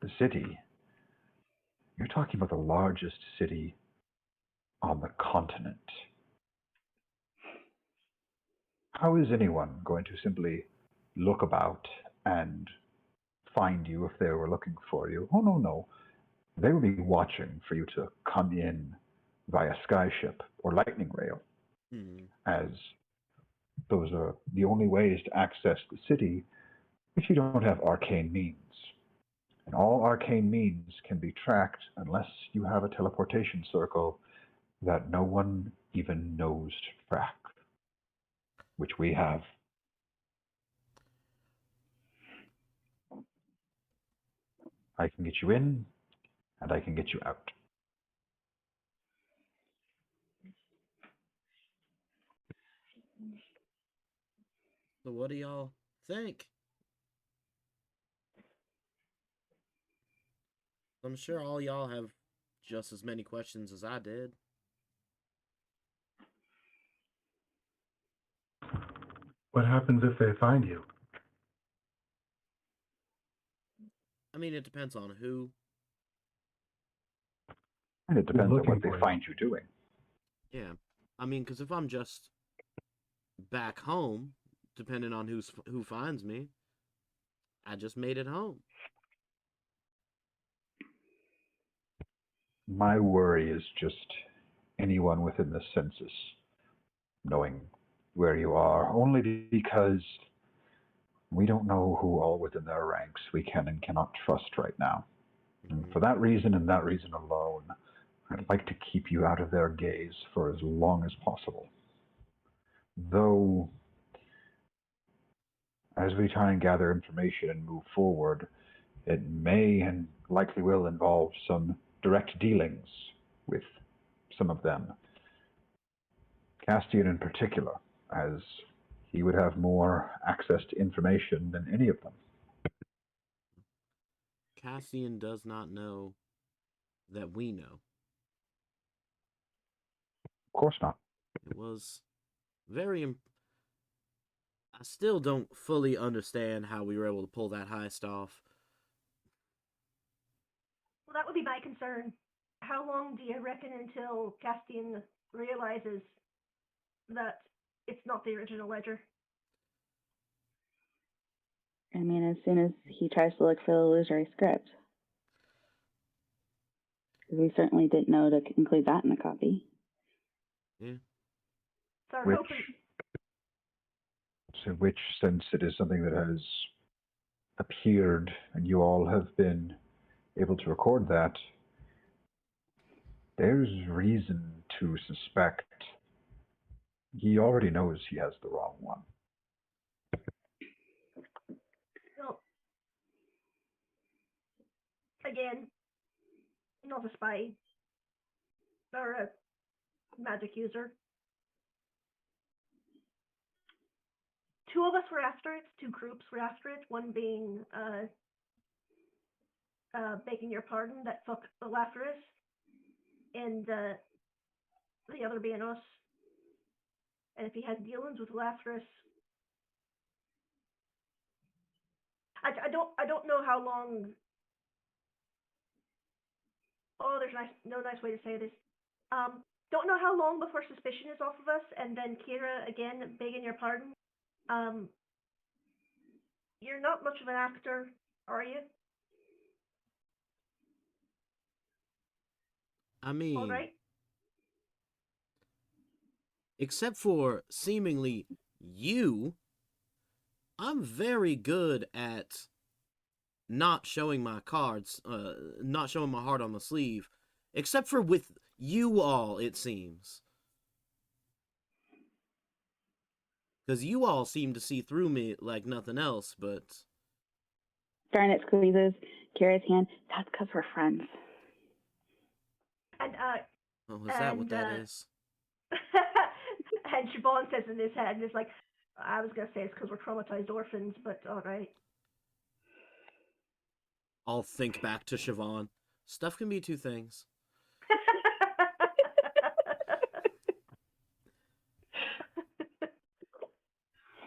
Speaker 1: the city, You're talking about the largest city on the continent. How is anyone going to simply look about and find you if they were looking for you? Oh, no, no. They will be watching for you to come in via skyship or lightning rail, as those are the only ways to access the city if you don't have arcane means. And all arcane means can be tracked unless you have a teleportation circle that no one even knows to track, which we have. I can get you in, and I can get you out.
Speaker 2: So what do y'all think? I'm sure all y'all have just as many questions as I did.
Speaker 3: What happens if they find you?
Speaker 2: I mean, it depends on who.
Speaker 1: And it depends on
Speaker 3: looking
Speaker 1: what they
Speaker 3: for you.
Speaker 1: find you doing.
Speaker 2: Yeah. I mean, because if I'm just back home, depending on who finds me, I just made it home.
Speaker 1: My worry is just anyone within the census knowing where you are, only because we don't know who all within their ranks we can and cannot trust right now. And for that reason and that reason alone, I'd like to keep you out of their gaze for as long as possible. Though, as we try and gather information and move forward, it may and likely will involve some direct dealings with some of them. Castian in particular, as he would have more access to information than any of them.
Speaker 2: Cassian does not know that we know.
Speaker 1: Of course not.
Speaker 2: It was very... I still don't fully understand how we were able to pull that heist off.
Speaker 4: Well, that would be my concern. How long do you reckon until Castian realizes that it's not the original ledger?
Speaker 5: I mean, as soon as he tries to look for the illusory script. Because we certainly didn't know to include that in the copy.
Speaker 2: Yeah.
Speaker 4: So I'm
Speaker 1: Which,
Speaker 4: hoping...
Speaker 1: in which sense it is something that has appeared and you all have been able to record that, there's reason to suspect he already knows he has the wrong one.
Speaker 4: Well, again, not a spy or a magic user. Two of us were after it, two groups were after it, one being begging your pardon, that fuck the Lapras, and the other being us. And if he has dealings with Lapras, I don't know how long. Oh, there's no nice way to say this. Don't know how long before suspicion is off of us, and then Kira again begging your pardon. You're not much of an actor, are you?
Speaker 2: I mean,
Speaker 4: All right.
Speaker 2: Except for seemingly you, I'm very good at not showing my cards, not showing my heart on the sleeve. Except for with you all, it seems. Because you all seem to see through me like nothing else, but...
Speaker 5: Garnet squeezes Kira's hand. That's because we're friends.
Speaker 4: And
Speaker 2: oh, is that what that is?
Speaker 4: and Siobhan says in his head, and it's like, I was gonna say it's because we're traumatized orphans, but all right.
Speaker 2: I'll think back to Siobhan. Stuff can be two things.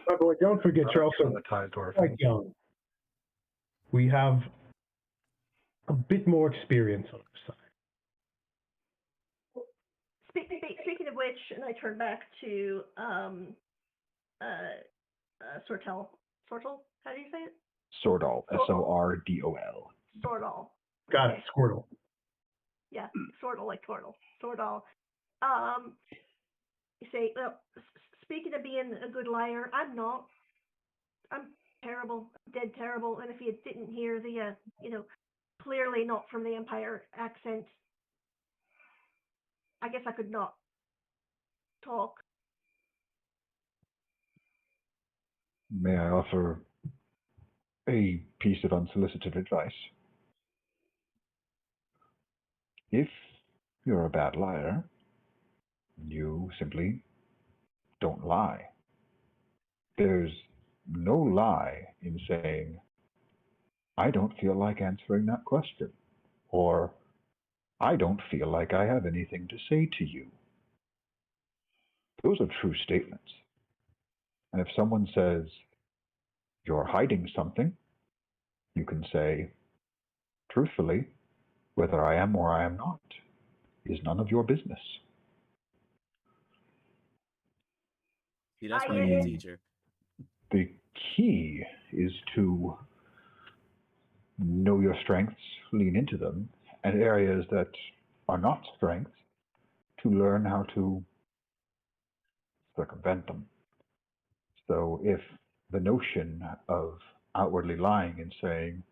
Speaker 7: Oh boy, don't forget you're also
Speaker 3: Traumatized orphan.
Speaker 7: quite young. We have a bit more experience on our side.
Speaker 4: Speaking of which, and I turn back to Sortel. Sortel? How do you say it?
Speaker 1: Sordal. Sordol.
Speaker 4: Sordal.
Speaker 7: Got it, Squirtle.
Speaker 4: Yeah, Sordal, like Sordal. Sordal. You say, well, speaking of being a good liar, I'm not. I'm terrible, dead terrible. And if you didn't hear the, clearly not from the Empire accent, I guess I could not talk.
Speaker 1: May I offer a piece of unsolicited advice? If you're a bad liar, you simply don't lie. There's no lie in saying, I don't feel like answering that question, or I don't feel like I have anything to say to you. Those are true statements. And if someone says, you're hiding something, you can say, truthfully, whether I am or I am not is none of your business.
Speaker 2: See, that's why you're a teacher.
Speaker 1: The key is to know your strengths, lean into them, and areas that are not strengths, to learn how to circumvent them. So if the notion of outwardly lying and saying,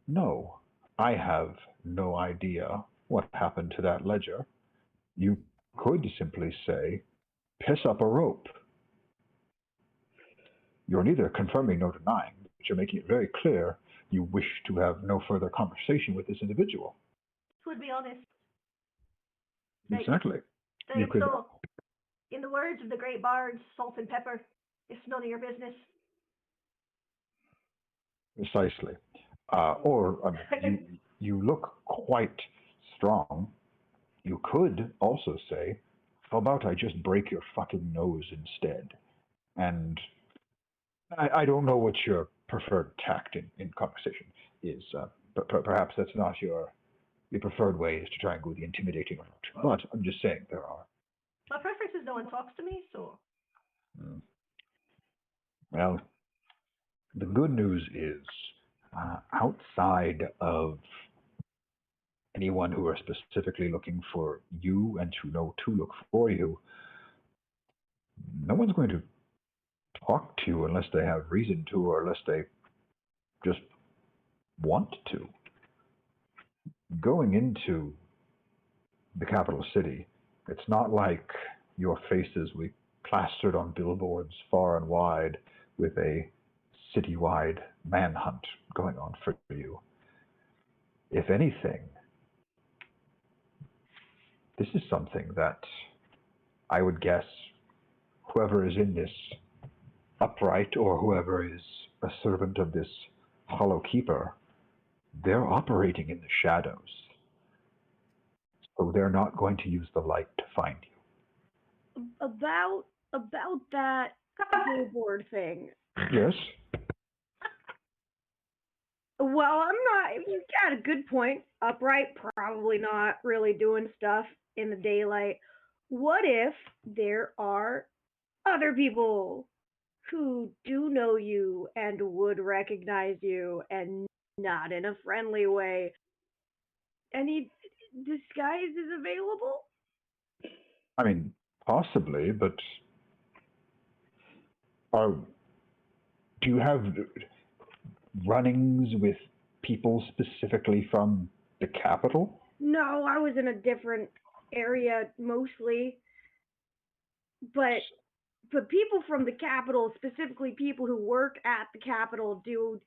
Speaker 1: no, I have no idea what happened to that ledger, you could simply say, piss up a rope. You're neither confirming nor denying, but you're making it very clear you wish to have no further conversation with this individual.
Speaker 4: To be honest.
Speaker 1: Exactly. You could,
Speaker 4: so, in the words of the great bard, salt and pepper, it's none of your business.
Speaker 1: Precisely. You look quite strong. You could also say, how about I just break your fucking nose instead? And I don't know what your preferred tact in conversation is, but perhaps that's not your preferred way is to try and go the intimidating route. But I'm just saying there are.
Speaker 4: My preference is no one talks to me, so.
Speaker 1: Well, the good news is, outside of anyone who are specifically looking for you and to know to look for you, no one's going to talk to you unless they have reason to, or unless they just want to. Going into the capital city, it's not like your faces will be plastered on billboards far and wide with a citywide manhunt going on for you. If anything, this is something that I would guess whoever is in this upright or whoever is a servant of this Hollow Keeper, they're operating in the shadows. So they're not going to use the light to find you.
Speaker 6: About that billboard thing.
Speaker 1: Yes?
Speaker 6: Well, I'm not. You got a good point. Upright, probably not really doing stuff in the daylight. What if there are other people who do know you and would recognize you, and not in a friendly way? Any disguises available?
Speaker 1: I mean, possibly, but do you have run-ins with people specifically from the capital?
Speaker 6: No, I was in a different area mostly. But people from the capital, specifically people who work at the capital, do,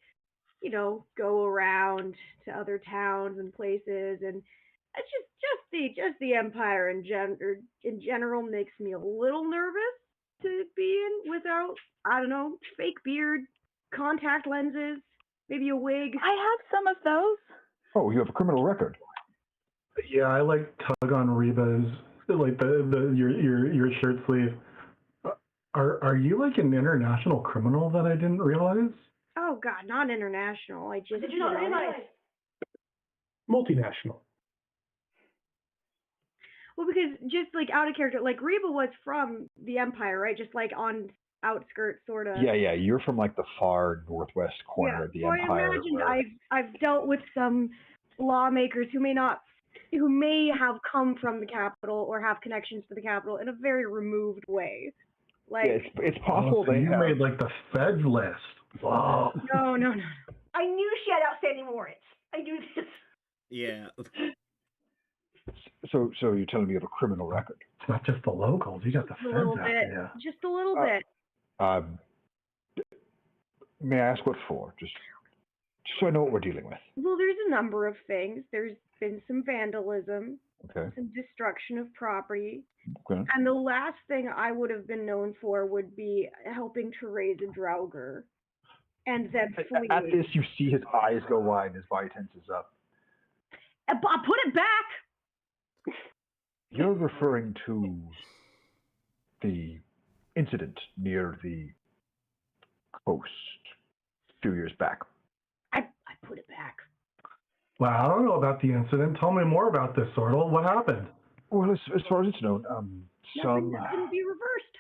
Speaker 6: go around to other towns and places, and it's just the Empire in general makes me a little nervous to be in without, I don't know, fake beard, contact lenses, maybe a wig.
Speaker 5: I have some of those.
Speaker 1: Oh, you have a criminal record.
Speaker 3: Yeah, I tug on Reba's your shirt sleeve. Are you an international criminal that I didn't realize?
Speaker 6: Oh God, not international. I just
Speaker 4: Did you not realize?
Speaker 7: Multinational.
Speaker 6: Well, because just like out of character, like Reba was from the Empire, right? Just like on outskirts, sort of.
Speaker 1: Yeah, you're from like the far northwest corner
Speaker 6: Yeah.
Speaker 1: of the
Speaker 6: So I
Speaker 1: Empire.
Speaker 6: imagine
Speaker 1: where-
Speaker 6: I've dealt with some lawmakers who may have come from the capital or have connections to the capital in a very removed way. Like,
Speaker 1: Yeah, it's possible
Speaker 3: So
Speaker 1: they
Speaker 3: you
Speaker 1: have.
Speaker 3: made like the Feds list. Wow.
Speaker 6: no.
Speaker 4: I knew she had outstanding warrants. I knew this.
Speaker 2: Yeah.
Speaker 1: So you're telling me you have a criminal record?
Speaker 3: It's not just the locals. You got the
Speaker 6: Just a
Speaker 3: Feds
Speaker 6: little
Speaker 3: after
Speaker 6: bit.
Speaker 3: you.
Speaker 6: Just a little
Speaker 1: Uh,
Speaker 6: bit.
Speaker 1: May I ask what for? Just so I know what we're dealing with.
Speaker 6: Well, there's a number of things. There's been some vandalism,
Speaker 1: Okay.
Speaker 6: some destruction of property,
Speaker 1: Okay.
Speaker 6: and the last thing I would have been known for would be helping to raise a Draugr and then fleeing.
Speaker 1: At this, you see his eyes go wide, his body tenses up.
Speaker 6: Put it back!
Speaker 1: You're referring to the incident near the coast a few years back.
Speaker 6: I put it back.
Speaker 3: Well, I don't know about the incident. Tell me more about this, Sortle. What happened?
Speaker 1: Well, as far as it's known,
Speaker 6: Nothing that couldn't be reversed.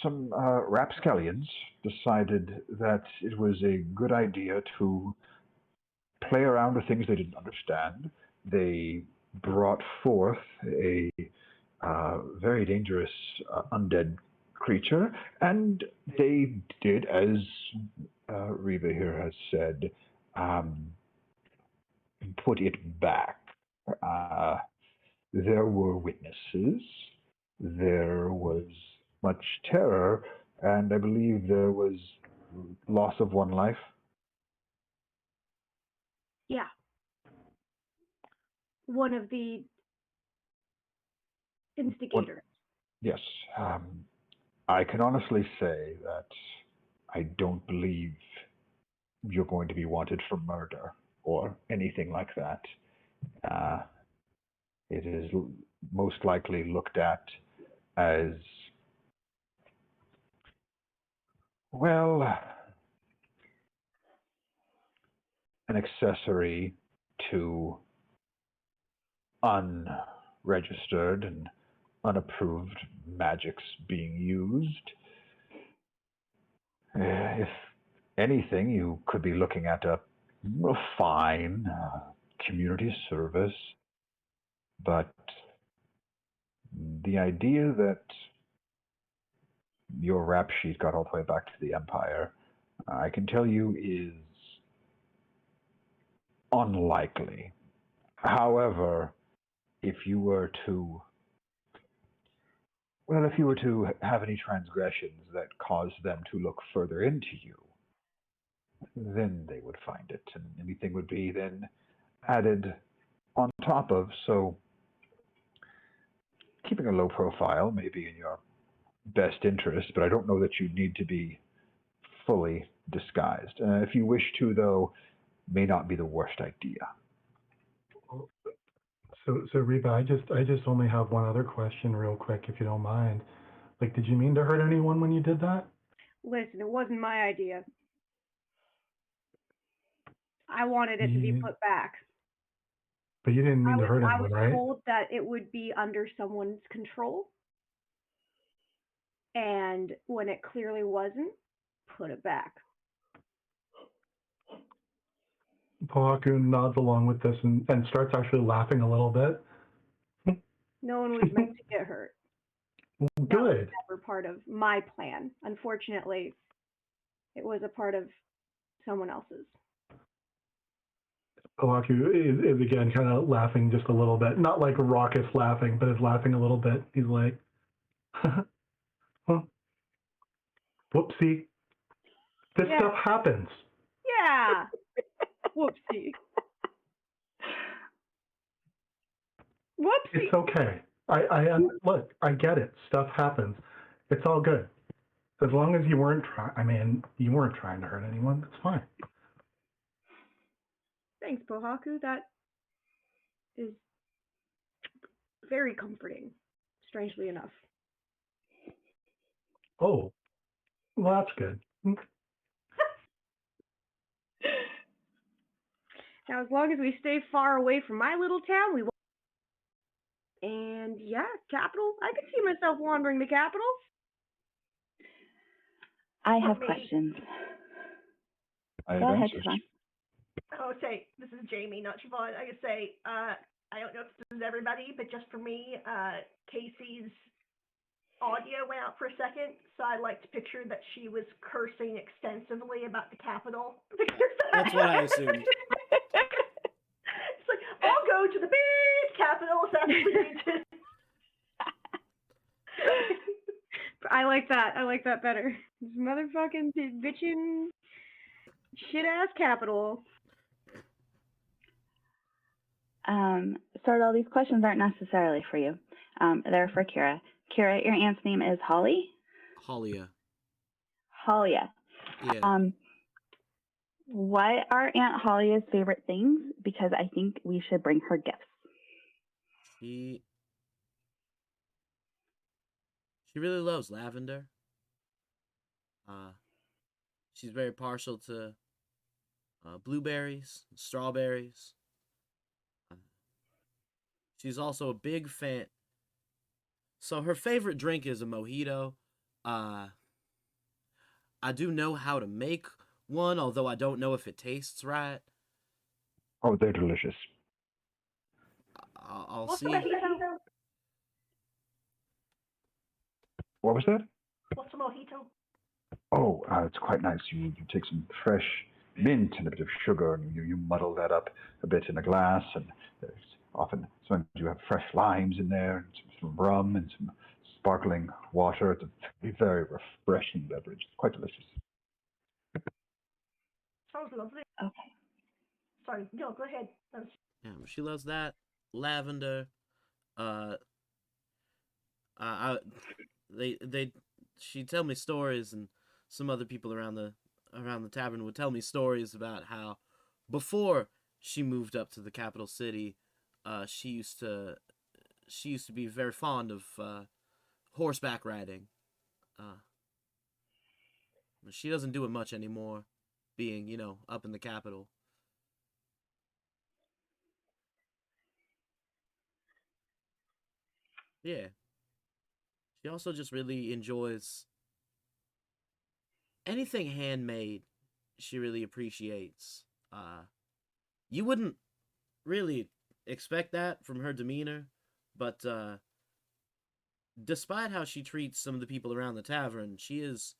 Speaker 1: some rapscallions decided that it was a good idea to play around with things they didn't understand. They brought forth a very dangerous undead creature, and they did, as Reba here has said, put it back. There were witnesses. There was much terror, and I believe there was loss of one life.
Speaker 6: Yeah. One of the instigators.
Speaker 1: Yes. I can honestly say that I don't believe you're going to be wanted for murder or anything like that. It is most likely looked at as, well, an accessory to unregistered and unapproved magics being used. If anything, you could be looking at a fine community service, but the idea that your rap sheet got all the way back to the Empire, I can tell you is unlikely. However, if you were to have any transgressions that caused them to look further into you, then they would find it, and anything would be then added on top of. So keeping a low profile may be in your best interest, but I don't know that you need to be fully disguised. If you wish to, though, may not be the worst idea.
Speaker 3: So Reba, I just only have one other question real quick, if you don't mind. Like, did you mean to hurt anyone when you did that?
Speaker 6: Listen, it wasn't my idea. I wanted it to be put back.
Speaker 3: But you didn't mean to hurt
Speaker 6: I
Speaker 3: anyone,
Speaker 6: was
Speaker 3: right?
Speaker 6: told that it would be under someone's control. And when it clearly wasn't, put it back.
Speaker 3: Pohaku nods along with this and starts actually laughing a little bit.
Speaker 6: No one was meant to get hurt. That was
Speaker 3: Good.
Speaker 6: never part of my plan. Unfortunately, it was a part of someone else's.
Speaker 3: Pohaku is again kind of laughing just a little bit. Not like raucous laughing, but is laughing a little bit. He's like, huh? Whoopsie. This
Speaker 6: Yeah.
Speaker 3: stuff happens.
Speaker 6: Yeah. Whoopsie. Whoopsie.
Speaker 3: It's okay. Look, I get it. Stuff happens. It's all good. As long as you weren't you weren't trying to hurt anyone. That's fine.
Speaker 6: Thanks, Pohaku. That is very comforting, strangely enough.
Speaker 3: Oh, well, that's good.
Speaker 6: Now, as long as we stay far away from my little town, we won't. And yeah, capital. I could see myself wandering the capital.
Speaker 5: I have
Speaker 4: me.
Speaker 5: questions.
Speaker 1: I
Speaker 5: Go
Speaker 1: have
Speaker 5: ahead,
Speaker 1: answers.
Speaker 5: Siobhan.
Speaker 4: I would say, this is Jamie, not Siobhan. I could say, I don't know if this is everybody, but just for me, Casey's audio went out for a second, so I like to picture that she was cursing extensively about the Capitol.
Speaker 2: That's what I assumed.
Speaker 4: It's like, I'll go to the big Capitol if that's what we need to.
Speaker 6: I like that. I like that better. This motherfucking bitchin' shit ass capital.
Speaker 5: Sort all these questions aren't necessarily for you. They're for Kira. Kira, your aunt's name is Holly?
Speaker 2: Halia.
Speaker 5: Halia.
Speaker 2: Yeah.
Speaker 5: What are Aunt Holia's favorite things? Because I think we should bring her gifts.
Speaker 2: She really loves lavender. She's very partial to blueberries, strawberries. She's also a big fan. So her favorite drink is a mojito. I do know how to make one, although I don't know if it tastes right.
Speaker 1: Oh, they're delicious.
Speaker 2: I'll
Speaker 4: What's
Speaker 2: see.
Speaker 4: a mojito?
Speaker 1: What was that?
Speaker 4: What's a mojito?
Speaker 1: Oh, it's quite nice. You take some fresh mint and a bit of sugar, and you muddle that up a bit in a glass, and there's often sometimes you have fresh limes in there, and some rum, and some sparkling water. It's a very, very refreshing beverage. It's quite delicious.
Speaker 4: Sounds lovely.
Speaker 5: Okay.
Speaker 4: Sorry, no, go ahead.
Speaker 2: Yeah, she loves that lavender. She'd tell me stories, and some other people around the tavern would tell me stories about how before she moved up to the capital city, she used to be very fond of horseback riding. She doesn't do it much anymore, being up in the capital. Yeah. She also just really enjoys anything handmade. She really appreciates. You wouldn't really expect that from her demeanor, but despite how she treats some of the people around the tavern, she is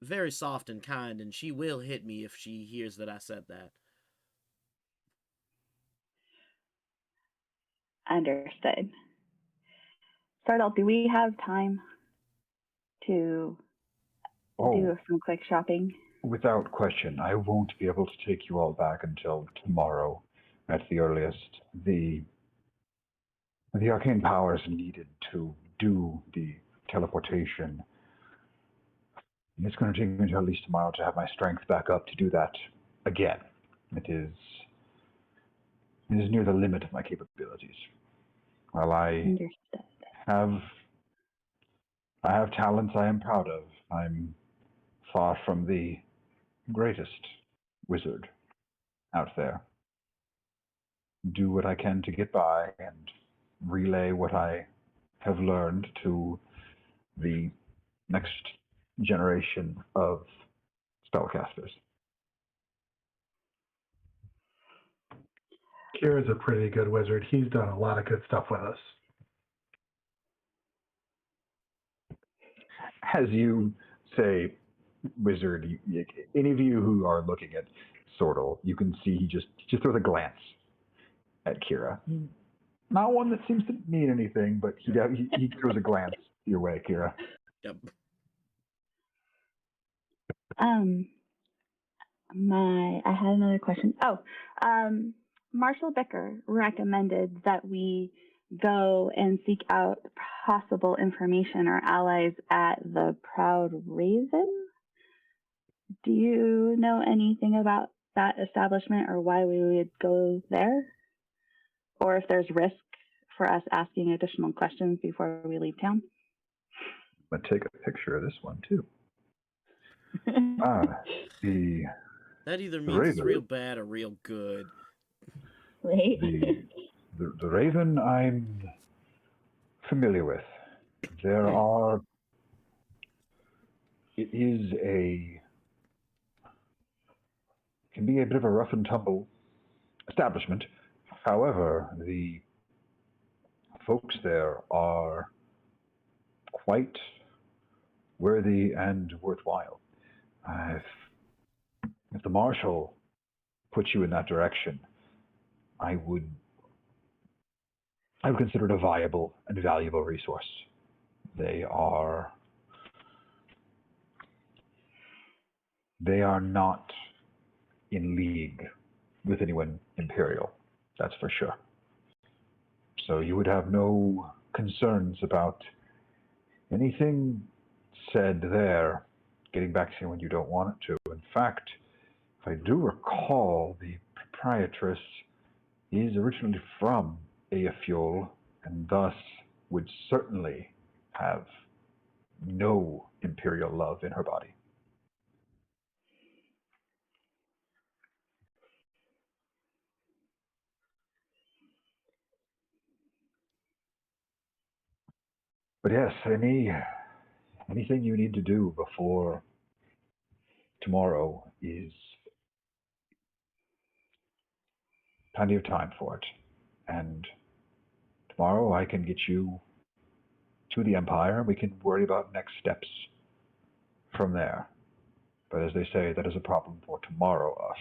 Speaker 2: very soft and kind, and she will hit me if she hears that I said that.
Speaker 5: Understood. Startle, do we have time to do some quick shopping?
Speaker 1: Without question. I won't be able to take you all back until tomorrow at the earliest. The arcane powers needed to do the teleportation. It's going to take me until at least tomorrow to have my strength back up to do that again. It is near the limit of my capabilities. While I have talents I am proud of, I'm far from the greatest wizard out there. Do what I can to get by and relay what I have learned to the next generation of spellcasters.
Speaker 3: Kira's a pretty good wizard. He's done a lot of good stuff with us.
Speaker 1: As you say, wizard, any of you who are looking at Sortle, you can see he just throws a glance at Kira. Not one that seems to mean anything, but he throws a glance your way, Kira.
Speaker 2: Yep.
Speaker 5: I had another question. Marshall Becker recommended that we go and seek out possible information or allies at the Proud Raven. Do you know anything about that establishment or why we would go there? Or if there's risk for us asking additional questions before we leave town?
Speaker 1: I'm going to take a picture of this one, too.
Speaker 2: That either
Speaker 1: The
Speaker 2: means it's
Speaker 1: Raven.
Speaker 2: real bad or real good.
Speaker 5: Right?
Speaker 1: The Raven I'm familiar with. There are. It is can be a bit of a rough and tumble establishment. However, the folks there are quite worthy and worthwhile. If the marshal puts you in that direction, I would consider it a viable and valuable resource. They are not in league with anyone imperial, that's for sure. So you would have no concerns about anything said there getting back to you when you don't want it to. In fact, if I do recall, the proprietress is originally from Aefuel, and thus would certainly have no imperial love in her body. But yes, anything you need to do before tomorrow is plenty of time for it. And tomorrow I can get you to the Empire. We can worry about next steps from there. But as they say, that is a problem for tomorrow us.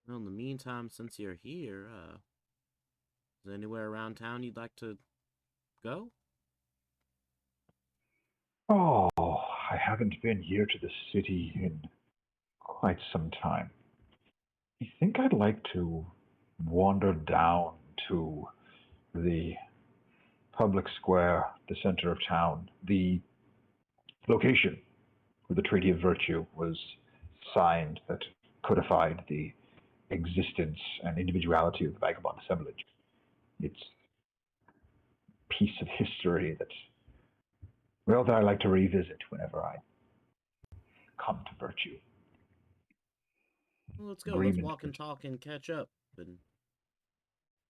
Speaker 2: Well, in the meantime, since you're here, is there anywhere around town you'd like to go?
Speaker 1: Oh, I haven't been here to the city in quite some time. I think I'd like to wander down to the public square, the center of town, the location where the Treaty of Virtue was signed that codified the existence and individuality of the Vagabond Assemblage. It's a piece of history that I like to revisit whenever I come to Virtue.
Speaker 2: Well, let's go. Let's walk and talk and catch up, and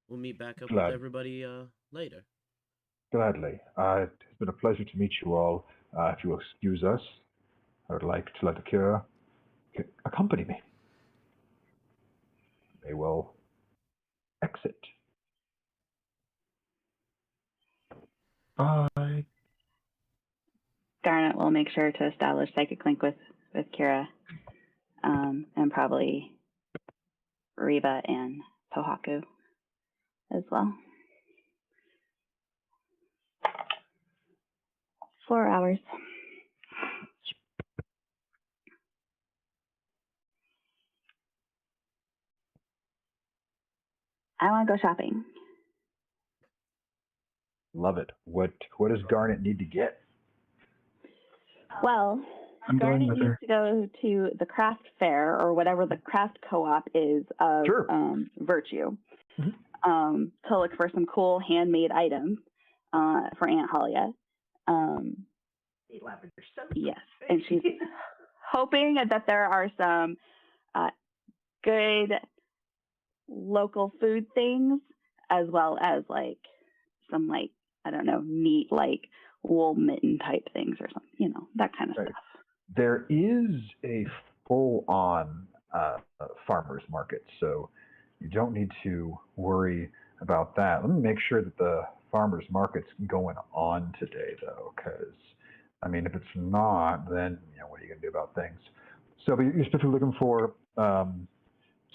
Speaker 2: we'll meet back up with everybody later.
Speaker 1: Gladly. It's been a pleasure to meet you all. If you will excuse us, I would like to let Akira accompany me. They will exit.
Speaker 3: Bye.
Speaker 5: Garnet will make sure to establish psychic link with Kira, and probably Reba and Pohaku as well. 4 hours. I want to go shopping.
Speaker 1: Love it. What does Garnet need to get?
Speaker 5: Well, Garnet needs to go to the craft fair or whatever the craft co-op is of Virtue, to look for some cool handmade items for Aunt Halia. Yes, and she's hoping that there are some good local food things, as well as like some neat wool mitten type things or something, that kind of stuff.
Speaker 1: There is a full-on farmer's market, so you don't need to worry about that. Let me make sure that the farmer's market's going on today, though, because, if it's not, then, what are you going to do about things? So, but you're specifically looking for,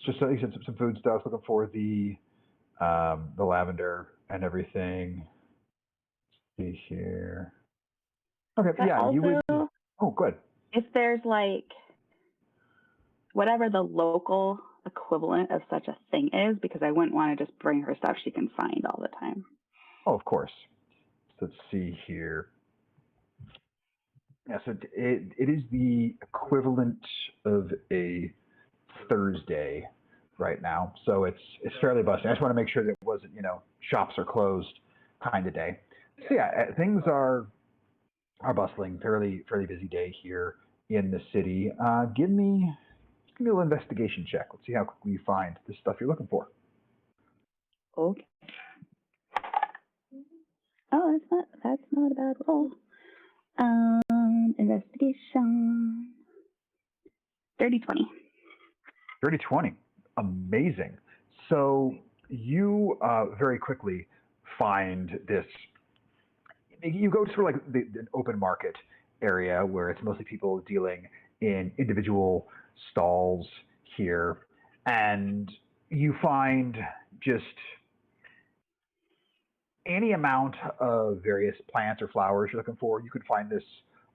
Speaker 1: just you said some food stuff, looking for the lavender and everything. Let's see here. Okay,
Speaker 5: but
Speaker 1: yeah,
Speaker 5: also,
Speaker 1: you would. Oh, good.
Speaker 5: If there's whatever the local equivalent of such a thing is, because I wouldn't want to just bring her stuff she can find all the time.
Speaker 1: Oh, of course. So let's see here. Yeah, so it is the equivalent of a Thursday right now. So it's fairly busting. I just want to make sure that it wasn't, shops are closed kind of day. So yeah, things are are bustling, fairly busy day here in the city. Give me a little investigation check. Let's see how quickly you find the stuff you're looking for.
Speaker 5: Okay. Oh, that's not a bad roll. Investigation. 30/20.
Speaker 1: 30/20. Amazing. So you very quickly find this. You go to sort of like the open market area where it's mostly people dealing in individual stalls here, and you find just any amount of various plants or flowers you're looking for. You could find this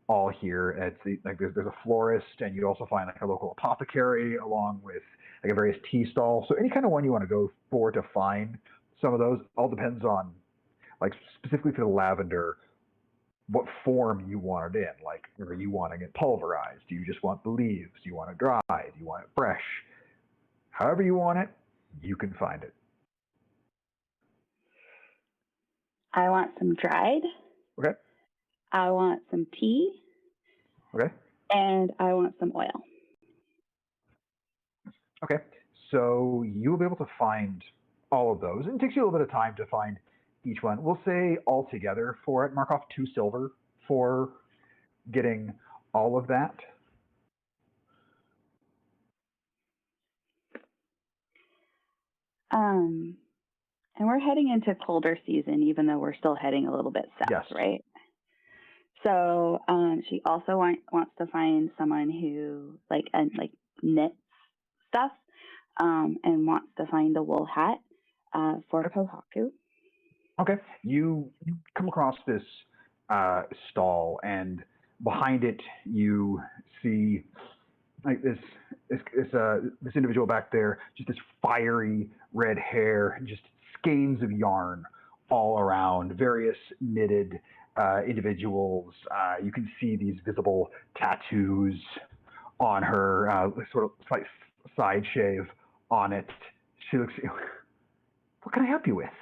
Speaker 1: all here. There's a florist, and you also find like a local apothecary along with like a various tea stall. So any kind of one you want to go for to find some of those all depends on, like, specifically for the lavender, what form you want it in. Like, are you wanting it pulverized? Do you just want the leaves? Do you want it dry? Do you want it fresh? However you want it, you can find it.
Speaker 5: I want some dried.
Speaker 1: Okay.
Speaker 5: I want some tea.
Speaker 1: Okay.
Speaker 5: And I want some oil.
Speaker 1: Okay. So you'll be able to find all of those. And it takes you a little bit of time to find each one. We'll say all together for it, mark off 2 silver for getting all of that.
Speaker 5: And we're heading into colder season, even though we're still heading a little bit south,
Speaker 1: Yes.
Speaker 5: right? So she also wants to find someone who like knits stuff, and wants to find a wool hat for Kohaku.
Speaker 1: Okay. You come across this stall, and behind it you see like this individual back there, just this fiery red hair, just skeins of yarn all around, various knitted individuals. You can see these visible tattoos on her, sort of slight side shave on it. She looks, what can I help you with?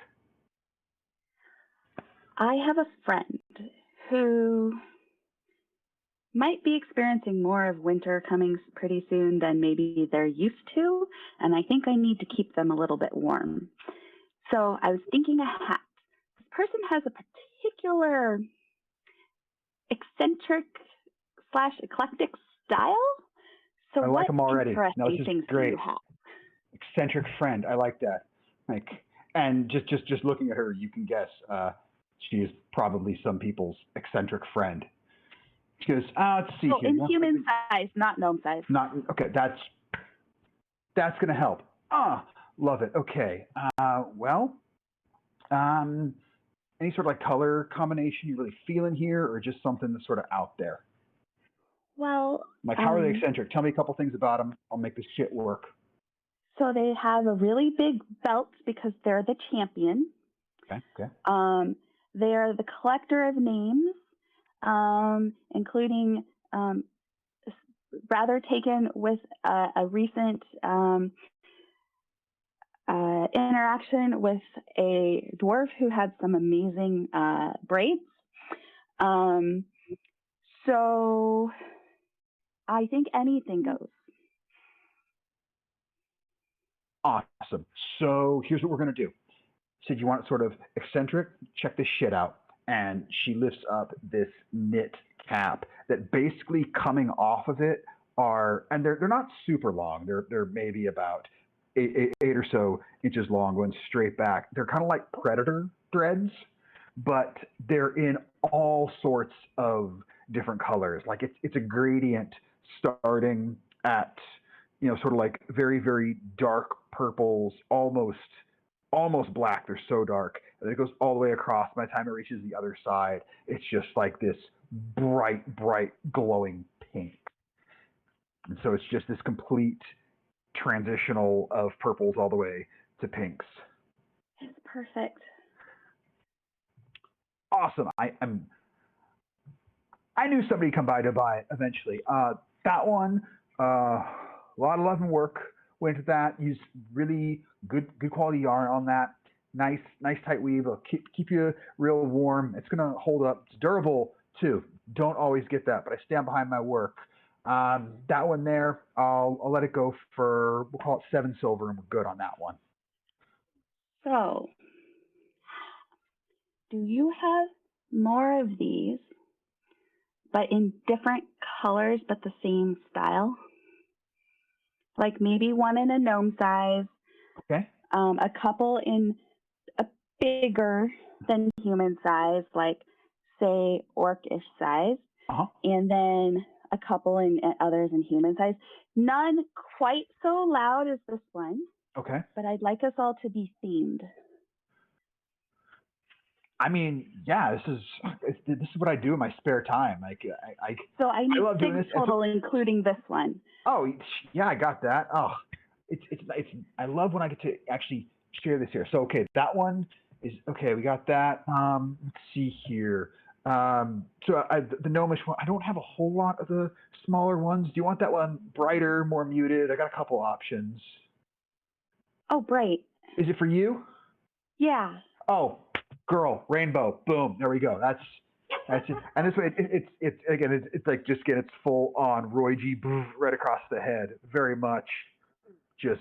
Speaker 5: I have a friend who might be experiencing more of winter coming pretty soon than maybe they're used to, and I think I need to keep them a little bit warm. So I was thinking a hat. This person has a particular eccentric/eclectic style. So
Speaker 1: I like them already. No,
Speaker 5: interesting
Speaker 1: this is
Speaker 5: things
Speaker 1: great.
Speaker 5: do you have?
Speaker 1: Eccentric friend. I like that. And just looking at her, you can guess she is probably some people's eccentric friend. She goes, let's see here.
Speaker 5: In human size, not gnome size.
Speaker 1: Not okay. That's going to help. Love it. Okay. Any sort of like color combination you really feeling here, or just something that's sort of out there?
Speaker 5: Well,
Speaker 1: Like, how are they eccentric? Tell me a couple things about them. I'll make this shit work.
Speaker 5: So they have a really big belt because they're the champion.
Speaker 1: Okay.
Speaker 5: They are the collector of names, including rather taken with a recent interaction with a dwarf who had some amazing braids. So I think anything goes.
Speaker 1: Awesome. So here's what we're going to do. So you want it sort of eccentric? Check this shit out. And she lifts up this knit cap that basically coming off of it are, and they're not super long. They're maybe about eight or so inches long, going straight back. They're kind of like predator threads, but they're in all sorts of different colors. Like it's a gradient starting at, sort of like very, very dark purples, almost black. They're so dark. And it goes all the way across. By the time it reaches the other side, it's just like this bright, glowing pink. And so it's just this complete transitional of purples all the way to pinks.
Speaker 5: It's perfect.
Speaker 1: Awesome. I knew somebody would come by to buy it eventually. That one, a lot of love and work went into that. Used really good quality yarn on that. Nice tight weave. It'll keep you real warm. It's gonna hold up. It's durable too. don't always get that, but I stand behind my work. That one there, I'll let it go for, we'll call it 7 silver, and we're good on that one.
Speaker 5: So, do you have more of these, but in different colors, but the same style? Like maybe one in a gnome size,
Speaker 1: Okay.
Speaker 5: a couple in a bigger than human size, like say orcish size, and then a couple in others in human size. None quite so loud as this one.
Speaker 1: Okay.
Speaker 5: But I'd like us all to be themed.
Speaker 1: I mean, yeah, this is what I do in my spare time. Like,
Speaker 5: So I need
Speaker 1: love doing
Speaker 5: 6
Speaker 1: this.
Speaker 5: total, including this one.
Speaker 1: Oh, yeah, I got that. Oh, it's I love when I get to actually share this here. So, okay, that one is okay. We got that. Let's see here. So the gnomish one, I don't have a whole lot of the smaller ones. Do you want that one brighter, more muted? I got a couple options.
Speaker 5: Oh, bright.
Speaker 1: Is it for you?
Speaker 5: Yeah.
Speaker 1: Oh, girl, rainbow, boom, there we go. That's it. And this way, it's like just get its full on Roy G. right across the head. Very much just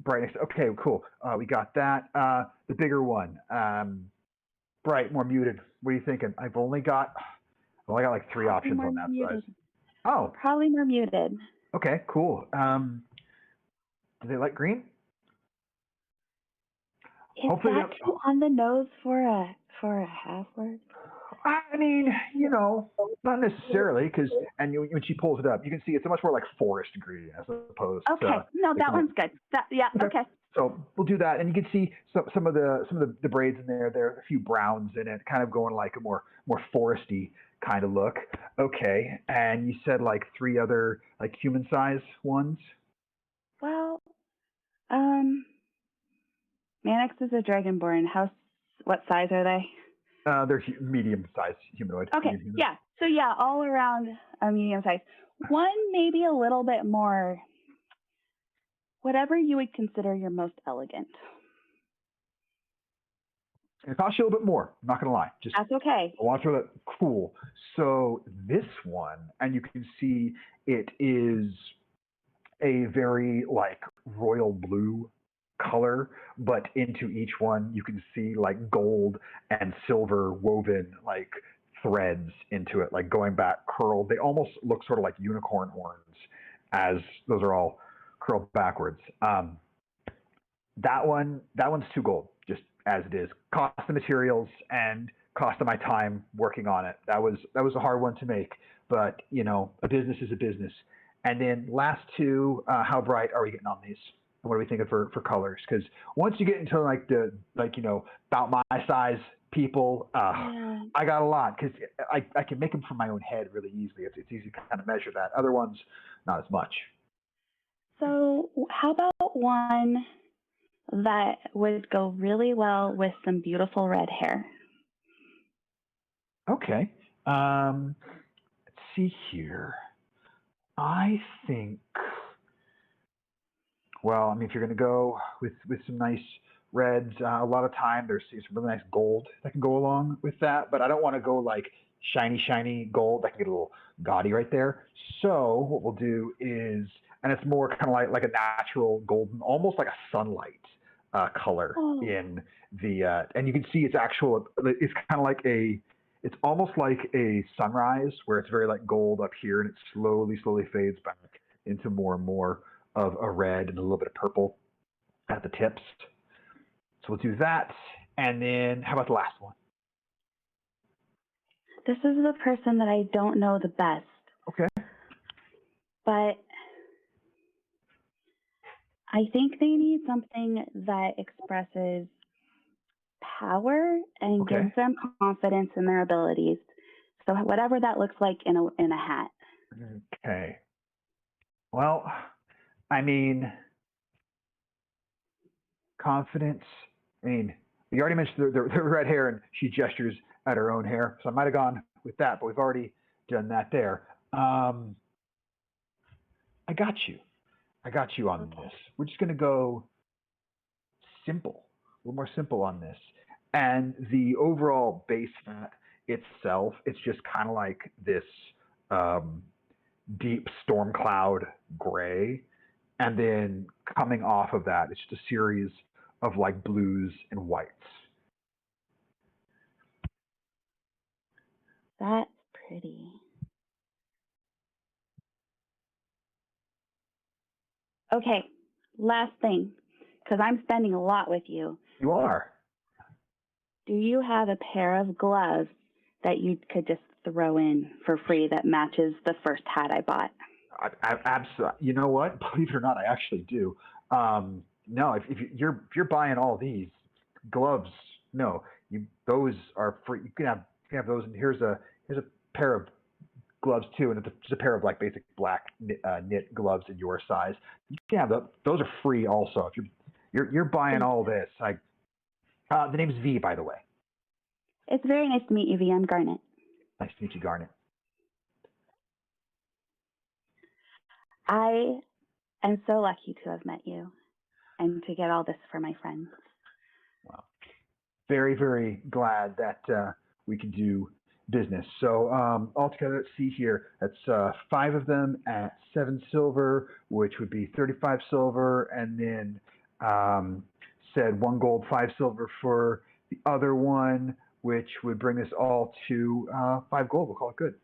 Speaker 1: brightness. Okay, cool. We got that. The bigger one, bright, more muted. What are you thinking? I've only got like 3 options on that size. Oh,
Speaker 5: probably more muted.
Speaker 1: Okay, cool. Do they like green?
Speaker 5: Is that too on the nose for a half word?
Speaker 1: I mean, not necessarily, because when she pulls it up, you can see it's a much more like forest green as opposed to.
Speaker 5: Okay, no, that one's good. Okay.
Speaker 1: So we'll do that, and you can see some of the braids in there. There are a few browns in it, kind of going like a more foresty kind of look. Okay, and you said like 3 other like human size ones.
Speaker 5: Well, Mannix is a dragonborn. What size are they?
Speaker 1: They're medium-sized humanoid.
Speaker 5: Okay, yeah. So yeah, all around a medium size. One maybe a little bit more, whatever you would consider your most elegant.
Speaker 1: It costs you a little bit more. I'm not going to lie.
Speaker 5: That's okay.
Speaker 1: I want to throw that cool. So this one, and you can see it is a very like royal blue color, but into each one you can see like gold and silver woven like threads into it, like going back curled. They almost look sort of like unicorn horns, as those are all curled backwards. That one's 2 gold, just as it is. Cost of materials and cost of my time working on it. That was a hard one to make, but a business is a business. And then last 2, how bright are we getting on these? What are we thinking for colors? Because once you get into about my size people, I got a lot, because I can make them from my own head really easily. It's easy to kind of measure that. Other ones, not as much.
Speaker 5: So how about one that would go really well with some beautiful red hair?
Speaker 1: Okay. Let's see here. I think. Well, I mean, if you're going to go with some nice reds, a lot of time there's some really nice gold that can go along with that, but I don't want to go like shiny gold. That can get a little gaudy right there. So what we'll do is, and it's more kind of like a natural golden, almost like a sunlight color in the, and you can see it's kind of like it's almost like a sunrise where it's very like gold up here, and it slowly fades back into more and more of a red and a little bit of purple at the tips. So we'll do that. And then how about the last one?
Speaker 5: This is the person that I don't know the best.
Speaker 1: Okay.
Speaker 5: But I think they need something that expresses power and gives them confidence in their abilities. So whatever that looks like in a hat.
Speaker 1: Okay. Well, I mean, confidence. I mean, you already mentioned the red hair, and she gestures at her own hair. So I might have gone with that, but we've already done that there. I got you on this. We're just going to go simple, a little more simple on this. And the overall base fat itself, it's just kind of like this deep storm cloud gray. And then coming off of that, it's just a series of like blues and whites.
Speaker 5: That's pretty. Okay, last thing, because I'm spending a lot with you.
Speaker 1: You are.
Speaker 5: Do you have a pair of gloves that you could just throw in for free that matches the first hat I bought?
Speaker 1: Absolutely. You know what? Believe it or not, I actually do. No, if you're buying all these gloves, no, those are free. You can have those. And here's a pair of gloves too, and it's just a pair of like basic black knit gloves in your size. You can have those are free also. If you're buying all this, the name's V, by the way.
Speaker 5: It's very nice to meet you, V. I'm Garnet.
Speaker 1: Nice to meet you, Garnet.
Speaker 5: I am so lucky to have met you and to get all this for my friends.
Speaker 1: Wow. Very, very glad that we can do business. So altogether, let's see here. That's 5 of them at 7 silver, which would be 35 silver, and then said 1 gold, 5 silver for the other one, which would bring us all to 5 gold. We'll call it good.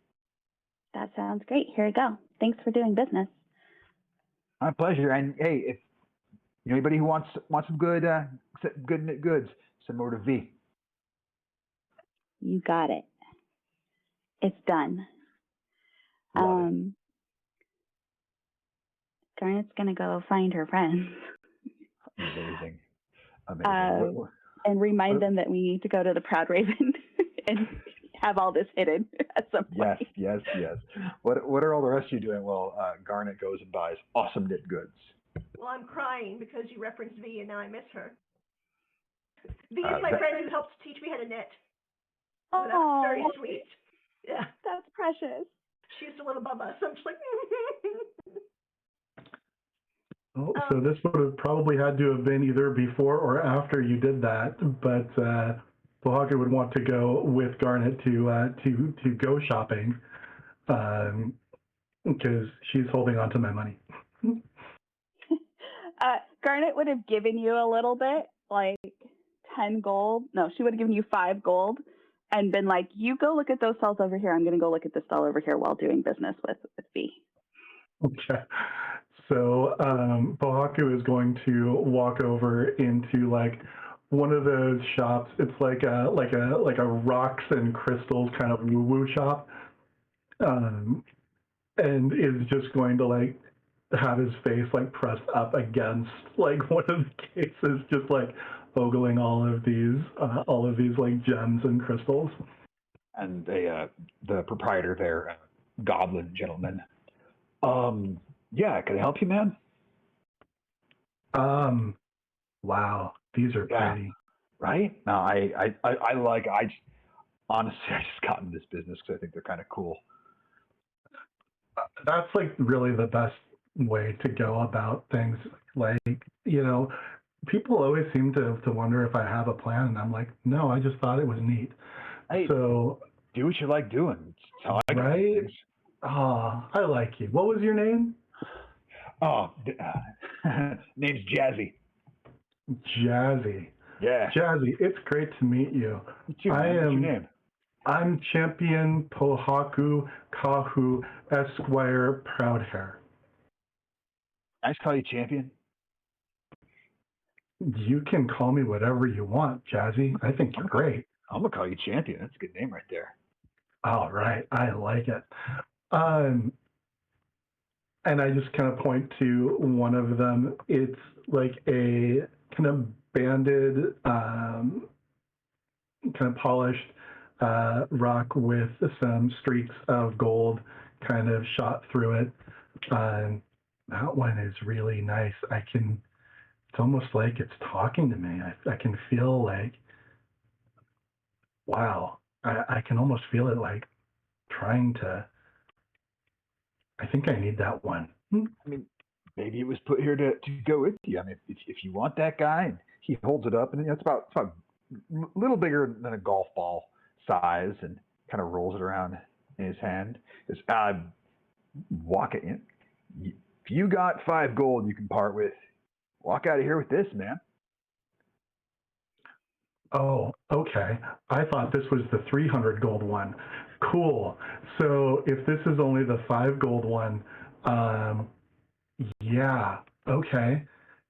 Speaker 5: That sounds great. Here we go. Thanks for doing business.
Speaker 1: My pleasure. And hey, if anybody who wants some good knit goods, send them over to V.
Speaker 5: You got it. It's done. Garnet's gonna go find her friends.
Speaker 1: Amazing.
Speaker 5: And remind them that we need to go to the Proud Raven and have all this hidden at some point.
Speaker 1: Yes. What are all the rest of you doing? Well, Garnet goes and buys awesome knit goods.
Speaker 4: Well, I'm crying because you referenced V and now I miss her. V is my friend who helped teach me how to knit. So that's very sweet. Yeah.
Speaker 5: That's precious.
Speaker 4: She's a little above us. I'm just like,
Speaker 3: Oh, so this would have probably had to have been either before or after you did that, but Pohaku would want to go with Garnet to go shopping because she's holding on to my money.
Speaker 5: Garnet would have given you a little bit, like 10 gold. No, she would have given you 5 gold and been like, you go look at those stalls over here. I'm going to go look at this stall over here while doing business with V.
Speaker 3: Okay. So Pohaku is going to walk over into like one of those shops. It's like a rocks and crystals kind of woo-woo shop, and is just going to like have his face like pressed up against like one of the cases, just like ogling all of these like gems and crystals.
Speaker 1: And the proprietor there, goblin gentleman. Yeah, can I help you, man?
Speaker 3: Wow, these are pretty.
Speaker 1: Right? No, I honestly, I just got into this business because I think they're kind of cool.
Speaker 3: That's like really the best way to go about things. Like, people always seem to wonder if I have a plan, and I'm like, no, I just thought it was neat.
Speaker 1: Hey,
Speaker 3: so
Speaker 1: do what you like doing. It's how I
Speaker 3: right?
Speaker 1: do things.
Speaker 3: Oh, I like you. What was your name?
Speaker 1: Oh, name's Jazzy.
Speaker 3: Jazzy.
Speaker 1: Yeah.
Speaker 3: Jazzy, it's great to meet you.
Speaker 1: What's your name?
Speaker 3: I'm Champion Pohaku Kahu Esquire Proudhair.
Speaker 1: I just call you Champion.
Speaker 3: You can call me whatever you want, Jazzy. I think you're great.
Speaker 1: I'm gonna call you Champion. That's a good name right there.
Speaker 3: All right, I like it. And I just kind of point to one of them. It's like a kind of banded, kind of polished rock with some streaks of gold kind of shot through it. That one is really nice. It's almost like it's talking to me. I can feel like, wow, I can almost feel it like trying to, I think I need that one.
Speaker 1: I mean, maybe it was put here to go with you. I mean, if you want that guy, and he holds it up, and it's about a little bigger than a golf ball size, and kind of rolls it around in his hand. He goes, walk it in. If you got 5 gold you can part with, walk out of here with this, man.
Speaker 3: Oh, okay. I thought this was the 300 gold one. Cool. So if this is only the 5 gold one, yeah, okay.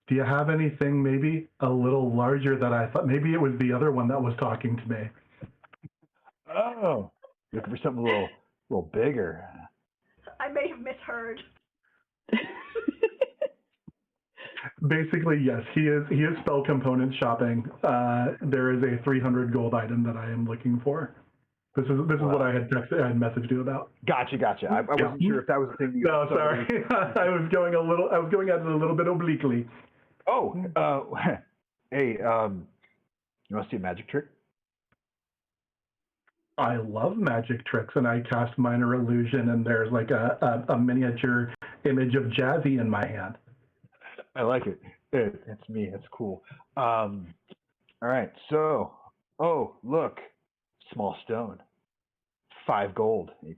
Speaker 3: Do you have anything maybe a little larger that I thought? Maybe it was the other one that was talking to me.
Speaker 1: Oh, looking for something a little bigger.
Speaker 4: I may have misheard.
Speaker 3: Basically, yes, he is spell component shopping. There is a 300 gold item that I am looking for. This is what I had messaged you about.
Speaker 1: Gotcha. I wasn't sure if that was the thing.
Speaker 3: No, sorry. I was going at it a little bit obliquely.
Speaker 1: Oh, hey, you want to see a magic trick?
Speaker 3: I love magic tricks, and I cast minor illusion, and there's like a miniature image of Jazzy in my hand.
Speaker 1: I like it. It's me. It's cool. All right. So, look, small stone, 5 gold. He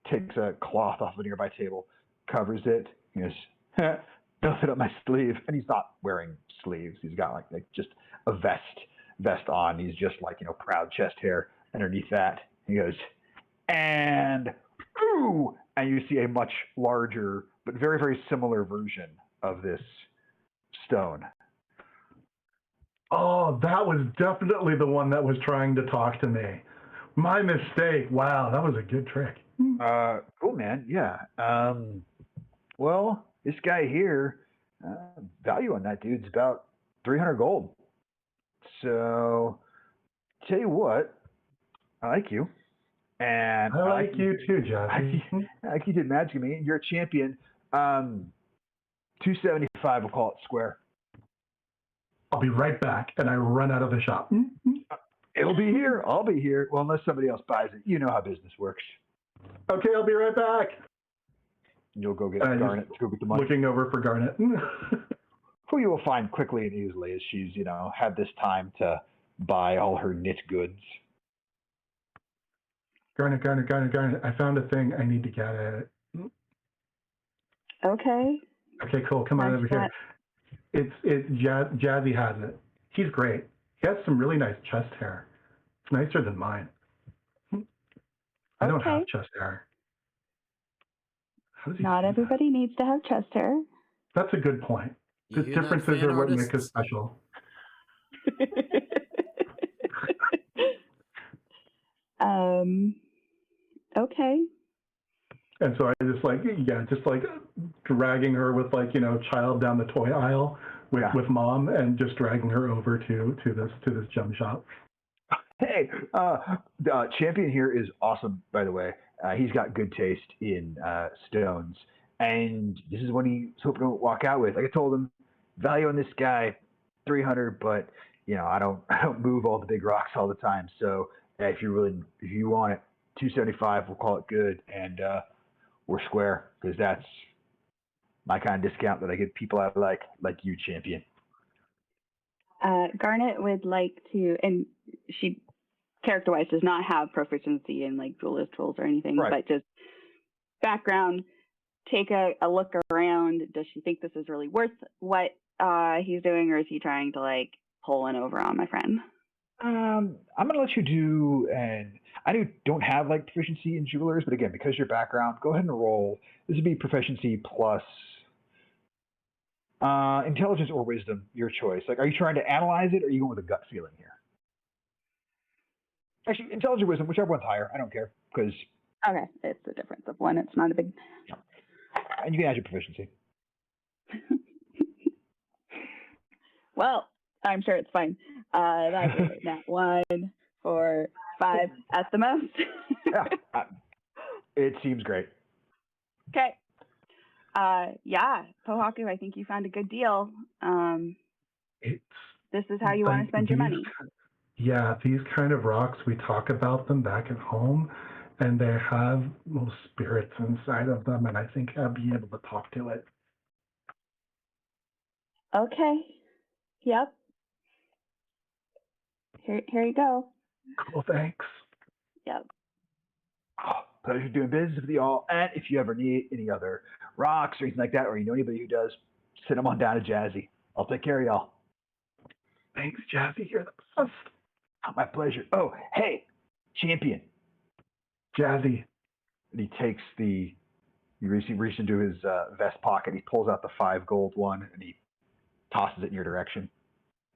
Speaker 1: takes a cloth off a nearby table, covers it. He goes, "Don't fit up my sleeve." And he's not wearing sleeves. He's got like just a vest on. He's just like, proud chest hair underneath that. He goes, and ooh, and you see a much larger but very, very similar version of this stone.
Speaker 3: Oh, that was definitely the one that was trying to talk to me. My mistake. Wow, that was a good trick.
Speaker 1: Cool, man. Yeah. Well, this guy here, value on that dude's about 300 gold. So, tell you what, I like you. And
Speaker 3: I like you too, Jazzy.
Speaker 1: I like you did magic at me. You're a champion. 275, we'll call it square.
Speaker 3: I'll be right back, and I run out of the shop.
Speaker 1: It'll be here. I'll be here. Well, unless somebody else buys it. You know how business works.
Speaker 3: Okay, I'll be right back.
Speaker 1: You'll go get Garnet. Go get the money.
Speaker 3: Looking over for Garnet.
Speaker 1: Who you will find quickly and easily as she's, had this time to buy all her knit goods.
Speaker 3: Garnet. I found a thing. I need to get it.
Speaker 5: Okay.
Speaker 3: Okay, cool. Come on over here. Jazzy has it. He's great. He has some really nice chest hair. It's nicer than mine. I don't have chest hair.
Speaker 5: Not everybody needs to have chest hair.
Speaker 3: That's a good point. The differences are what make us special.
Speaker 5: Okay.
Speaker 3: And so I just dragging her with child down the toy aisle with mom, and just dragging her over to this gem shop.
Speaker 1: Hey, the champion here is awesome, by the way. He's got good taste in stones, and this is what he's hoping to walk out with. Like I told him, value on this guy, 300, but I don't move all the big rocks all the time. So if you want it, 275, we'll call it good, and we're square, because that's my kind of discount that I give people I like you, champion.
Speaker 5: Garnet would like to, and she character-wise does not have proficiency in duelist tools or anything,
Speaker 1: right,
Speaker 5: but just background, take a look around. Does she think this is really worth what he's doing, or is he trying to pull one over on my friend?
Speaker 1: I'm going to let you do, and I don't have proficiency in jewelers, but again, because your background, go ahead and roll. This would be proficiency plus intelligence or wisdom, your choice. Are you trying to analyze it, or are you going with a gut feeling here? Actually, intelligence or wisdom, whichever one's higher, I don't care, because...
Speaker 5: Okay, it's a difference of one. It's not a big...
Speaker 1: Yeah. And you can add your proficiency.
Speaker 5: Well, I'm sure it's fine. That's it. Now 1, 4, 5 at the most.
Speaker 1: Yeah, it seems great.
Speaker 5: Okay. Yeah, Pohaku, I think you found a good deal. This is how you want to spend your money.
Speaker 3: Yeah, these kind of rocks, we talk about them back at home, and they have little spirits inside of them, and I think I'll be able to talk to it.
Speaker 5: Okay. Yep. Here you go.
Speaker 3: Cool, thanks.
Speaker 5: Yep.
Speaker 1: Oh, pleasure doing business with you all. And if you ever need any other rocks or anything like that, or you know anybody who does, send them on down to Jazzy. I'll take care of y'all.
Speaker 3: Thanks, Jazzy. You're the best.
Speaker 1: Oh, my pleasure. Oh, hey, champion.
Speaker 3: Jazzy.
Speaker 1: And he takes he reaches into his vest pocket. He pulls out the 5 gold one and he tosses it in your direction.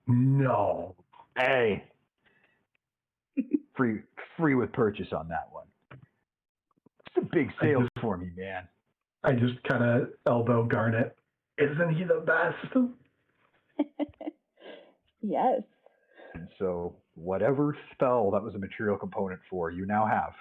Speaker 3: No.
Speaker 1: Hey, free with purchase on that one. It's a big sale for me, man.
Speaker 3: I just kind of elbow Garnet. Isn't he the best?
Speaker 5: Yes.
Speaker 1: And so whatever spell that was a material component for, you now have.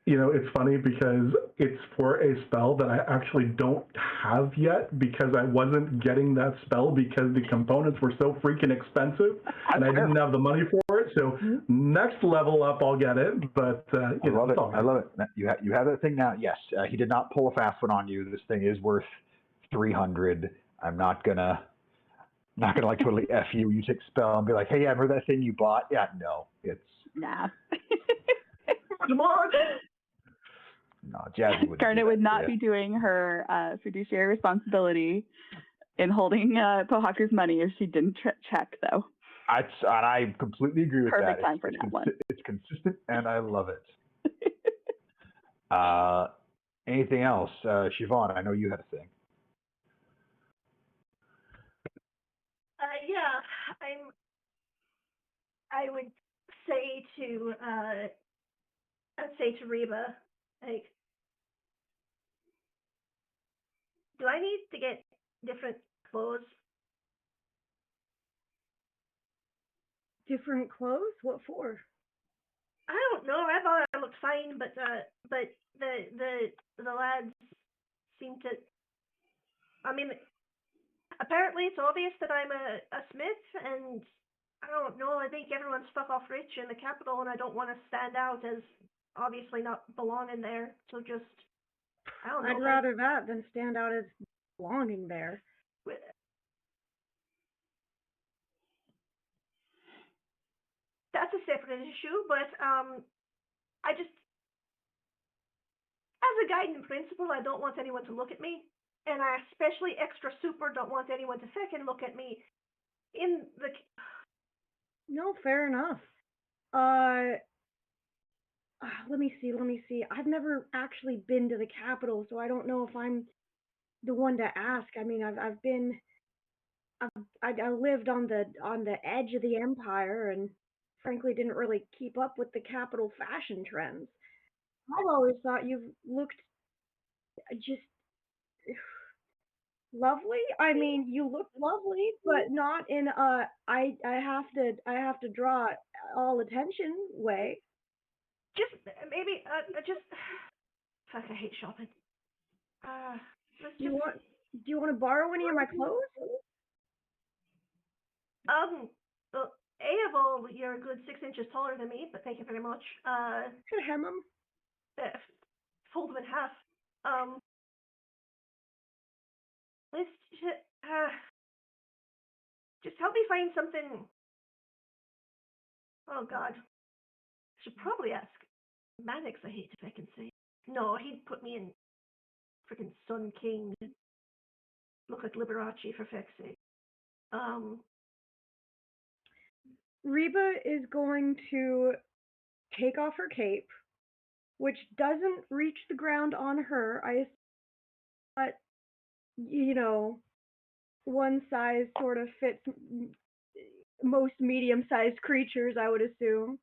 Speaker 3: You know, it's funny because it's for a spell that I actually don't have yet because I wasn't getting that spell because the components were so freaking expensive and I didn't have the money for it. So next level up, I'll get it. But
Speaker 1: I love it. I love it. You have that thing now. Yes, he did not pull a fast one on you. This thing is worth 300. I'm not gonna like totally F you. You take spell and be like, hey, yeah, remember that thing you bought? Yeah, no, it's
Speaker 5: Nah.
Speaker 1: No, Jazzy would.
Speaker 5: Garnet would not be doing her fiduciary responsibility in holding Pohaku's money if she didn't check, though.
Speaker 1: I completely agree with that.
Speaker 5: Perfect time for that one.
Speaker 1: It's consistent, and I love it. Anything else? Siobhan, I know you had a thing.
Speaker 4: Yeah, I would say to Reba, like, do I need to get different clothes?
Speaker 6: Different clothes? What for?
Speaker 4: I don't know. I thought I looked fine, but the lads seem to. I mean, apparently it's obvious that I'm a smith, and I don't know. I think everyone's fuck off rich in the capital, and I don't want to stand out as obviously not belonging there. So just, I don't know.
Speaker 6: I'd rather that than stand out as belonging there.
Speaker 4: That's a separate issue, but I just, as a guiding principle, I don't want anyone to look at me, and I especially extra super don't want anyone to second look at me in the.
Speaker 6: No, fair enough. Let me see. I've never actually been to the capital, so I don't know if I'm the one to ask. I mean, I lived on the edge of the empire, and frankly didn't really keep up with the capital fashion trends. I've always thought you've looked just lovely. I mean, you look lovely, but not in a I have to draw all attention way.
Speaker 4: Just maybe just fuck. I hate shopping.
Speaker 6: Do you want to borrow any of my clothes?
Speaker 4: Well, A of all, you're a good 6 inches taller than me, but thank you very much.
Speaker 6: Could hem them.
Speaker 4: Fold them in half. Let's just help me find something. Oh God, should probably ask Mannix. I hate to fucking say. No, he'd put me in freaking Sun King. Look like Liberace for fuck's sake.
Speaker 6: Reba is going to take off her cape, which doesn't reach the ground on her. But you know, one size sort of fits most medium-sized creatures, I would assume,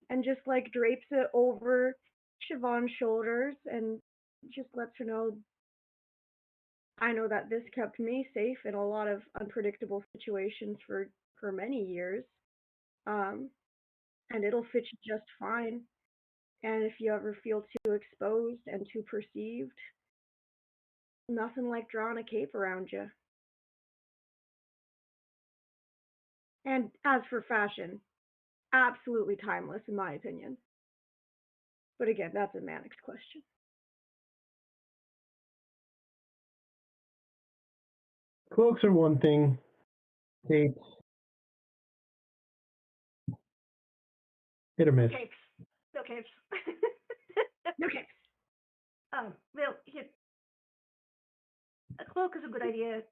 Speaker 6: and just like drapes it over Siobhan's shoulders and just lets her know, I know that this kept me safe in a lot of unpredictable situations for many years, and it'll fit you just fine. And if you ever feel too exposed and too perceived, nothing like drawing a cape around you. And as for fashion, absolutely timeless in my opinion. But again, that's a Mannix question.
Speaker 7: Cloaks are one thing. Capes. Hit or miss.
Speaker 4: Capes. No capes.
Speaker 6: No capes.
Speaker 4: Well, a cloak is a good idea.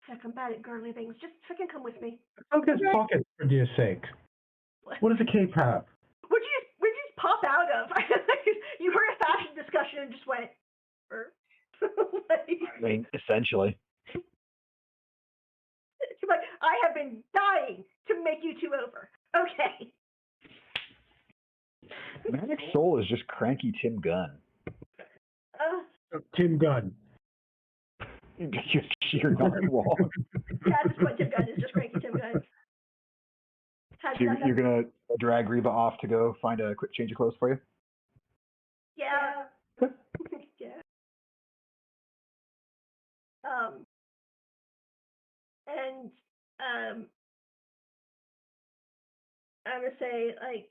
Speaker 4: Heck, I'm bad at girly things. Just fucking come with me.
Speaker 7: Cloak has pockets, for dear sake. What does a cape have?
Speaker 4: Where'd you just pop out of? You heard a fashion discussion and just went,
Speaker 1: I mean, essentially.
Speaker 4: You're like, I have been dying to make you two over. Okay.
Speaker 1: Manic Soul is just cranky Tim Gunn.
Speaker 7: Tim Gunn.
Speaker 1: You're not wrong.
Speaker 4: Yeah, at this point, Tim Gunn is just cranky Tim Gunn.
Speaker 1: So you're gonna drag Reba off to go find a quick change of clothes for you?
Speaker 4: Yeah. Yeah. And I'm gonna say, like,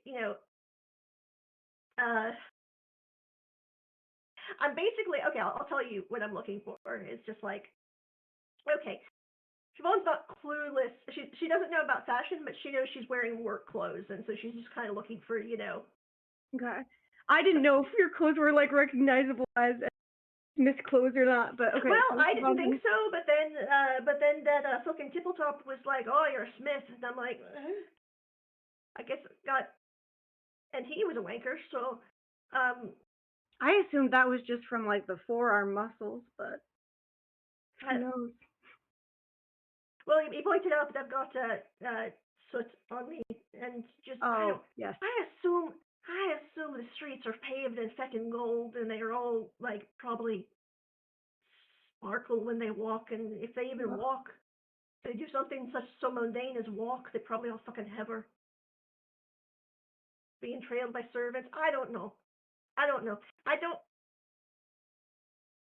Speaker 4: I'm basically okay. I'll tell you what I'm looking for. It's just like, okay, Siobhan's not clueless. She doesn't know about fashion, but she knows she's wearing work clothes, and so she's just kind of looking for,
Speaker 6: Okay. I didn't know if your clothes were like recognizable as Miss Clothes or not, but okay.
Speaker 4: Well, I didn't think so, but then that fucking Tippletop was like, "Oh, you're a Smith," and I'm like, I guess it got, and he was a wanker, so
Speaker 6: I assumed that was just from like the forearm muscles, but who knows?
Speaker 4: Well, he pointed out that I've got soot on me, and just
Speaker 6: yes.
Speaker 4: I assume the streets are paved in feckin' gold, and they're all like probably sparkle when they walk, and if they even walk, if they do something so mundane as walk, they probably all fucking heaver. Being trailed by servants. I don't know.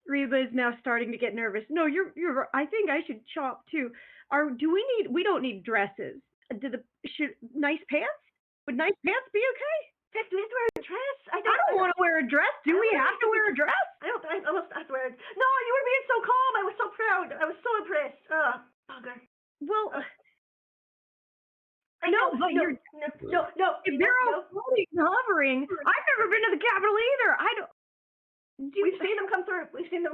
Speaker 6: Reba is now starting to get nervous. No, you're. I think I should shop too. We don't need dresses. Should nice pants? Would nice pants be okay?
Speaker 4: Heck, do we have to wear a dress?
Speaker 6: I don't want to wear a dress. Do we have to wear a dress?
Speaker 4: I almost have to wear it. No, you were being so calm. I was so proud. I was so impressed. Bugger.
Speaker 6: Well, no. If they're all floating and hovering, I've never been to the Capitol either. I don't.
Speaker 4: We've seen them come through. We've seen the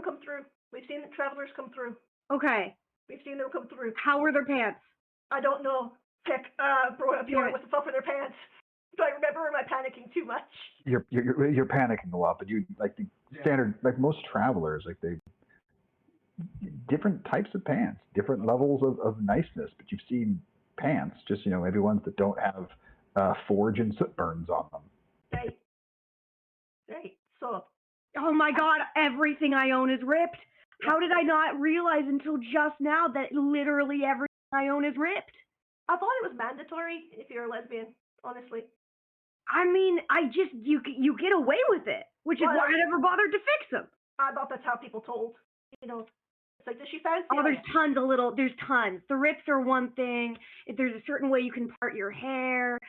Speaker 4: travelers come through.
Speaker 6: Okay.
Speaker 4: We've seen them come through.
Speaker 6: How were their pants?
Speaker 4: I don't know. Heck, Bjorn, what the fuck were their pants? Do I remember, or am I panicking too much?
Speaker 1: You're panicking a lot, but you like the standard, like most travelers, like they different types of pants, different levels of niceness, but you've seen pants, just maybe ones that don't have forge and soot burns on them.
Speaker 4: Right. So.
Speaker 6: Oh my God! Everything I own is ripped. How did I not realize until just now that literally everything I own is ripped?
Speaker 4: I thought it was mandatory if you're a lesbian, honestly.
Speaker 6: I mean, you get away with it, which is why I never bothered to fix them.
Speaker 4: I thought that's how people told. It's like, does she fancy?
Speaker 6: Oh, there's tons. The rips are one thing. If there's a certain way you can part your hair,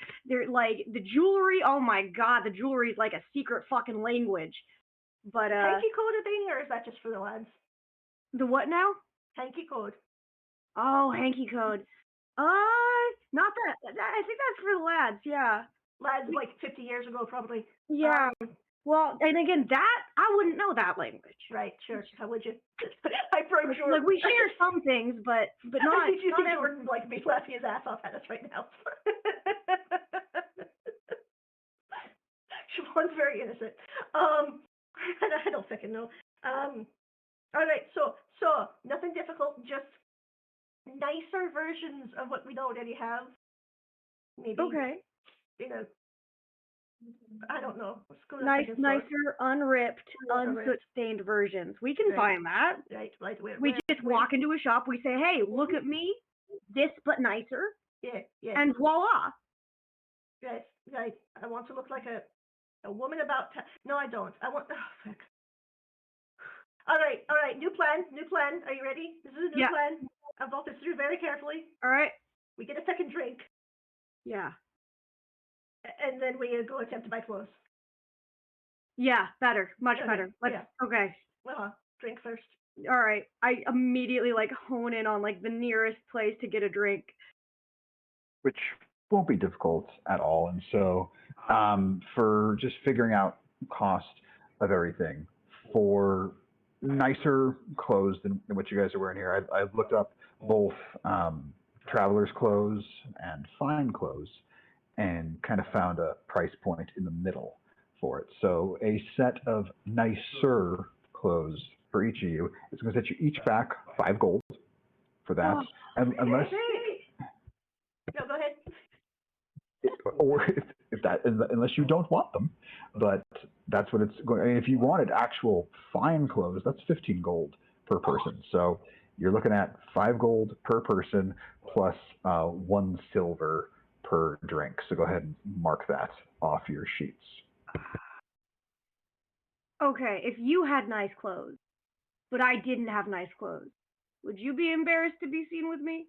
Speaker 6: like the jewelry. Oh my God, the jewelry is like a secret fucking language. But
Speaker 4: hanky code a thing, or is that just for the lads?
Speaker 6: The what now?
Speaker 4: Hanky code.
Speaker 6: Oh, hanky code. Not that. I think that's for the lads. Yeah.
Speaker 4: Lads like 50 years ago, probably.
Speaker 6: Yeah. Well, and again, that I wouldn't know that language.
Speaker 4: Right. Sure. How would you? I broke Jordan.
Speaker 6: Like we share some things, but not.
Speaker 4: You see Jordan like be laughing his ass off at us right now. Siobhan's very innocent. I don't fucking know. All right, so nothing difficult, just nicer versions of what we already have. Maybe.
Speaker 6: Okay.
Speaker 4: I don't know.
Speaker 6: Nicer, unripped, unsoot-stained versions. We can find that.
Speaker 4: Right.
Speaker 6: We just walk into a shop. We say, "Hey, look at me. This, but nicer."
Speaker 4: Yeah.
Speaker 6: And voila.
Speaker 4: Right. I want to look like a woman about to... No, I don't. I want... Oh, fuck. All right. New plan. Are you ready? This is a new plan. I've thought this through very carefully.
Speaker 6: All right.
Speaker 4: We get a second drink.
Speaker 6: Yeah.
Speaker 4: And then we go attempt to buy clothes.
Speaker 6: Yeah, better. Much better. Okay.
Speaker 4: Drink first.
Speaker 6: All right. I immediately hone in on the nearest place to get a drink.
Speaker 1: Which won't be difficult at all. And so, for just figuring out cost of everything, for nicer clothes than what you guys are wearing here, I've looked up both traveler's clothes and fine clothes, and kind of found a price point in the middle for it. So a set of nicer clothes for each of you is going to set you each back 5 gold for that.
Speaker 6: Oh,
Speaker 1: Unless,
Speaker 4: No, go ahead.
Speaker 1: or if that, unless you don't want them, but that's what it's going. I mean, if you wanted actual fine clothes, that's 15 gold per person. So you're looking at 5 gold per person plus 1 silver per drink. So go ahead and mark that off your sheets.
Speaker 6: Okay, if you had nice clothes, but I didn't have nice clothes, would you be embarrassed to be seen with me?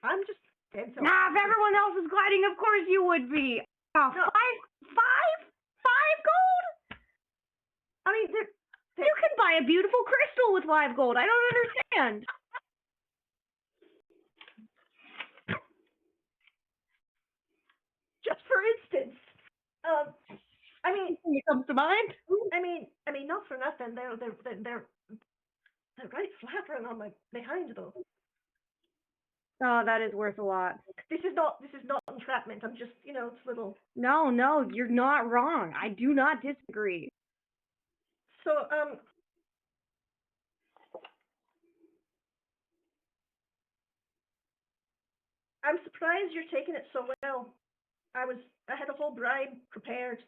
Speaker 4: I'm just dead so.
Speaker 6: Nah, if everyone else is gliding, of course you would be. Oh,
Speaker 4: No.
Speaker 6: five gold?
Speaker 4: I mean,
Speaker 6: You can buy a beautiful crystal with 5 gold. I don't understand.
Speaker 4: just for instance, I mean,
Speaker 6: Anything that comes to mind?
Speaker 4: I mean, not for nothing. They're right flattering on my behind though.
Speaker 6: Oh, that is worth a lot.
Speaker 4: This is not entrapment. I'm just, it's little.
Speaker 6: No, you're not wrong. I do not disagree.
Speaker 4: So, I'm surprised you're taking it so well. I had a whole bribe prepared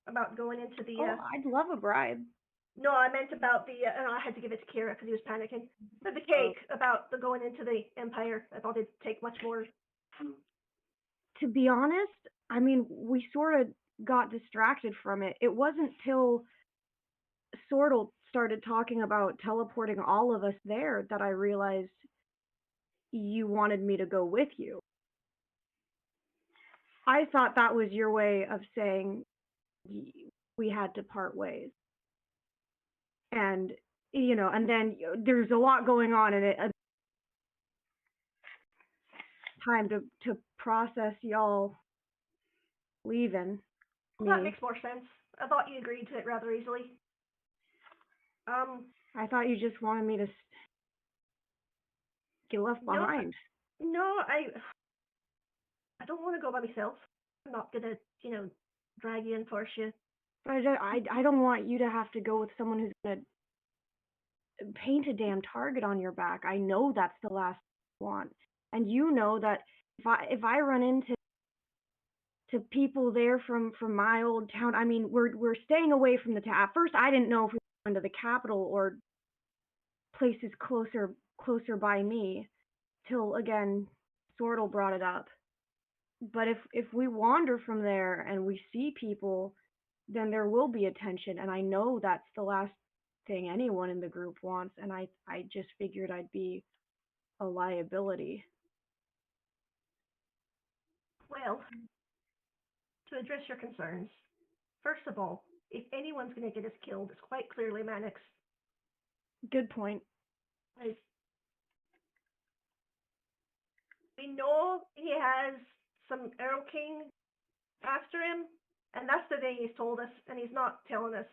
Speaker 4: about going into the.
Speaker 6: Oh, I'd love a bribe.
Speaker 4: No, I meant about the. I had to give it to Kira because he was panicking. The cake about the going into the Empire. I thought it'd take much more.
Speaker 6: To be honest, I mean, we sort of got distracted from it. It wasn't till Sortle started talking about teleporting all of us there that I realized you wanted me to go with you. I thought that was your way of saying we had to part ways. And, and then there's a lot going on in it. Time to process y'all leaving.
Speaker 4: Well, that makes more sense. I thought you agreed to it rather easily.
Speaker 6: I thought you just wanted me to get left behind.
Speaker 4: No, I don't want to go by myself. I'm not gonna, drag you and force you.
Speaker 6: But I don't want you to have to go with someone who's gonna paint a damn target on your back. I know that's the last thing I want, and you know that if I run into people there from my old town, I mean we're staying away from the town. At first, I didn't know if we were going to the capital or places closer by me, till again Sortle brought it up. But if we wander from there and we see people, then there will be attention, and I know that's the last thing anyone in the group wants, and I just figured I'd be a liability.
Speaker 4: Well, to address your concerns, first of all, if anyone's going to get us killed, it's quite clearly Mannix.
Speaker 6: Good point.
Speaker 4: We know he has some Earl King after him, and that's the thing he's told us, and he's not telling us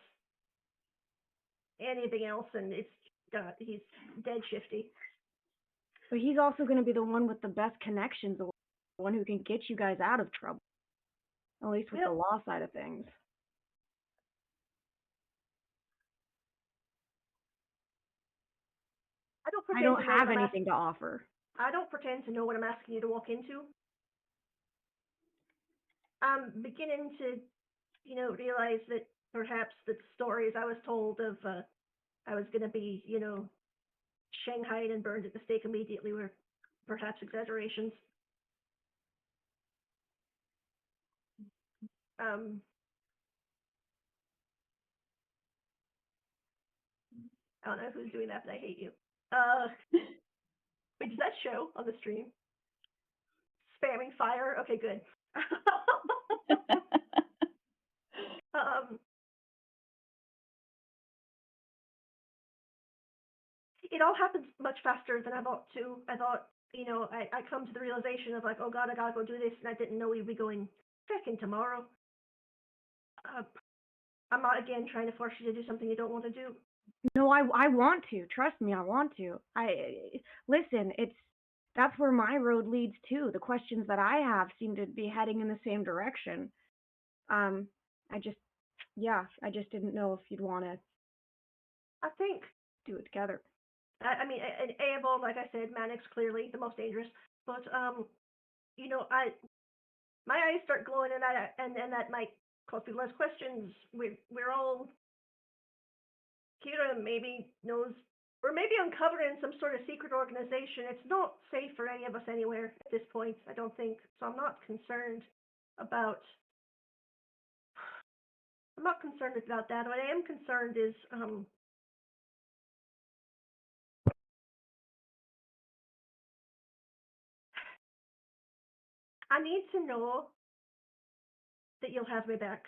Speaker 4: anything else, and he's dead shifty.
Speaker 6: But he's also going to be the one with the best connections, the one who can get you guys out of trouble, at least with the law side of things. I don't have anything to offer.
Speaker 4: I don't pretend to know what I'm asking you to walk into. I'm beginning to, realize that perhaps the stories I was told of I was going to be, shanghaied and burned at the stake immediately were perhaps exaggerations. I don't know who's doing that, but I hate you. Wait, does that show on the stream? Spamming fire? Okay, good. It all happens much faster than I thought to. I thought I come to the realization of like, oh God, I gotta go do this, and I didn't know we'd be going frickin' tomorrow. I'm not again trying to force you to do something you don't want to do.
Speaker 6: No, I want to. Trust me, I want to. Listen, that's where my road leads to. The questions that I have seem to be heading in the same direction. I just didn't know if you'd want to
Speaker 4: I think,
Speaker 6: do it together.
Speaker 4: I mean, in Aebol, like I said, Manic's clearly the most dangerous, but my eyes start glowing, and that might cause people to ask questions. We're all, Kira maybe knows, or maybe uncovering some sort of secret organization. It's not safe for any of us anywhere at this point, I don't think. So I'm not concerned about that. What I am concerned is I need to know that you'll have me back.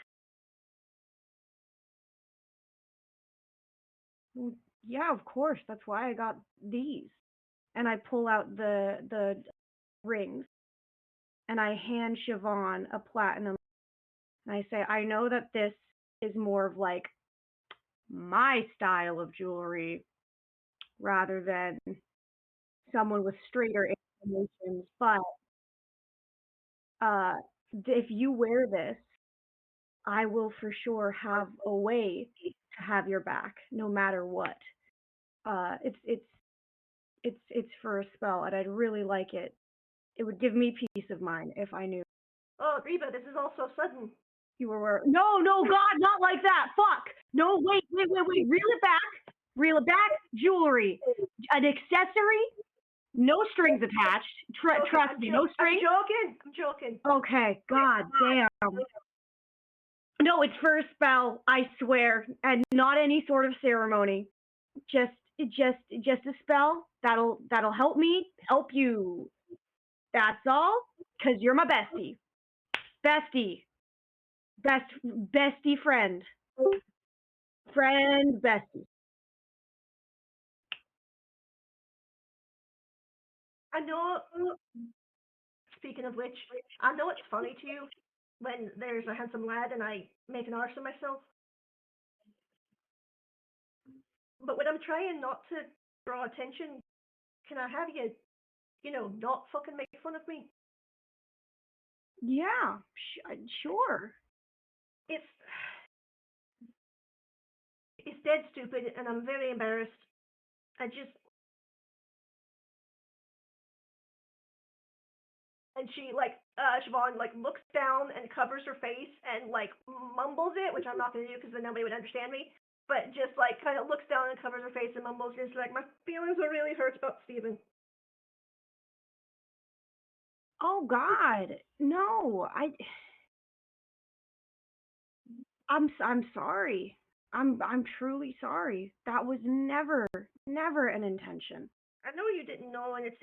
Speaker 6: Well, yeah, of course. That's why I got these. And I pull out the rings and I hand Siobhan a platinum. And I say, I know that this is more of like my style of jewelry rather than someone with straighter inclinations, but if you wear this, I will for sure have a way to have your back, no matter what. It's for a spell, and I'd really like it. It would give me peace of mind if I knew
Speaker 4: Oh, Reba, this is all so sudden.
Speaker 6: you were wearing. No, God, not like that. Fuck. No, wait. Reel it back. Jewelry, an accessory, no strings attached. Trust me, no strings.
Speaker 4: I'm joking.
Speaker 6: Okay, God damn. No, it's for a spell, I swear, and not any sort of ceremony. Just a spell that'll help me help you. That's all. 'Cause you're my bestie, bestie friend, bestie.
Speaker 4: I know. Speaking of which, I know it's funny to you when there's a handsome lad and I make an arse of myself. But when I'm trying not to draw attention, can I have you, not fucking make fun of me?
Speaker 6: Yeah, sure.
Speaker 4: It's dead stupid, and I'm very embarrassed. And she Siobhan looks down and covers her face and mumbles it, which I'm not gonna do because then nobody would understand me. But just kind of looks down and covers her face and mumbles, just like, my feelings are really hurt about Steven.
Speaker 6: Oh God, no! I'm sorry. I'm truly sorry. That was never an intention.
Speaker 4: I know you didn't know, and it's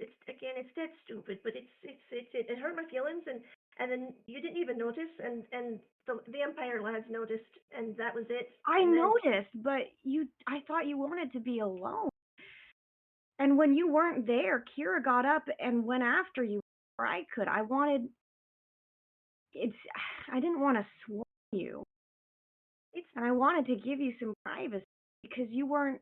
Speaker 4: dead stupid, but it hurt my feelings, and then you didn't even notice, and the Empire lads noticed, and that was it.
Speaker 6: I noticed, but I thought you wanted to be alone. And when you weren't there, Kira got up and went after you where I could. I didn't want to swarm you. And I wanted to give you some privacy because you weren't.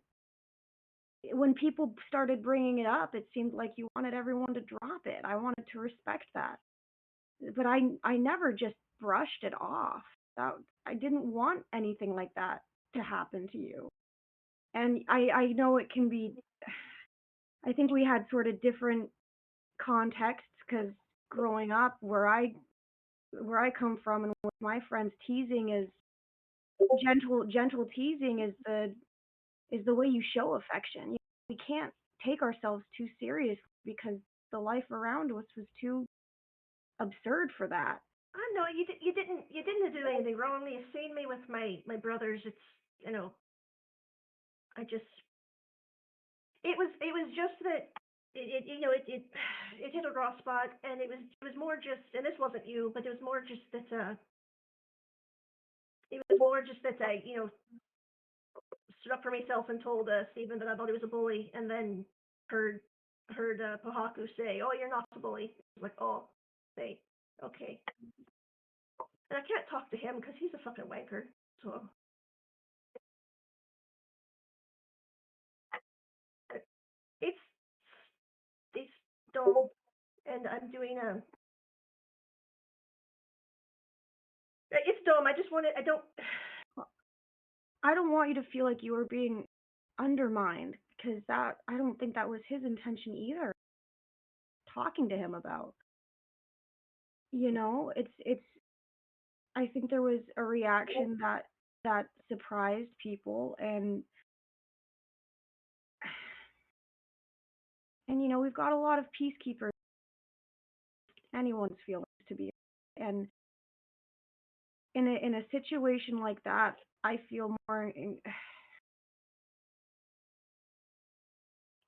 Speaker 6: When people started bringing it up, it seemed like you wanted everyone to drop it. I wanted to respect that. But I never just brushed it off. I didn't want anything like that to happen to you. And I know it can be. I think we had sort of different contexts because growing up, where I come from and with my friends, teasing is gentle teasing is the way you show affection. We can't take ourselves too seriously because the life around us was too absurd for that.
Speaker 4: I know you didn't do anything wrong. You've seen me with my brothers. It's it was just that it hit a raw spot, and it was more just, and this wasn't you, but it was more just that I stood up for myself and told Stephen that I thought he was a bully, and then heard heard Pohaku say, "Oh, you're not the bully." I was like, "Oh, say, okay." And I can't talk to him because he's a fucking wanker. So it's dumb, and I'm doing a. It's dumb. I just want to.
Speaker 6: I don't want you to feel like you were being undermined, because I don't think that was his intention either. Talking to him about, it's. I think there was a reaction that surprised people, and we've got a lot of peacekeepers. Anyone's feelings to be, and in a situation like that, I feel more.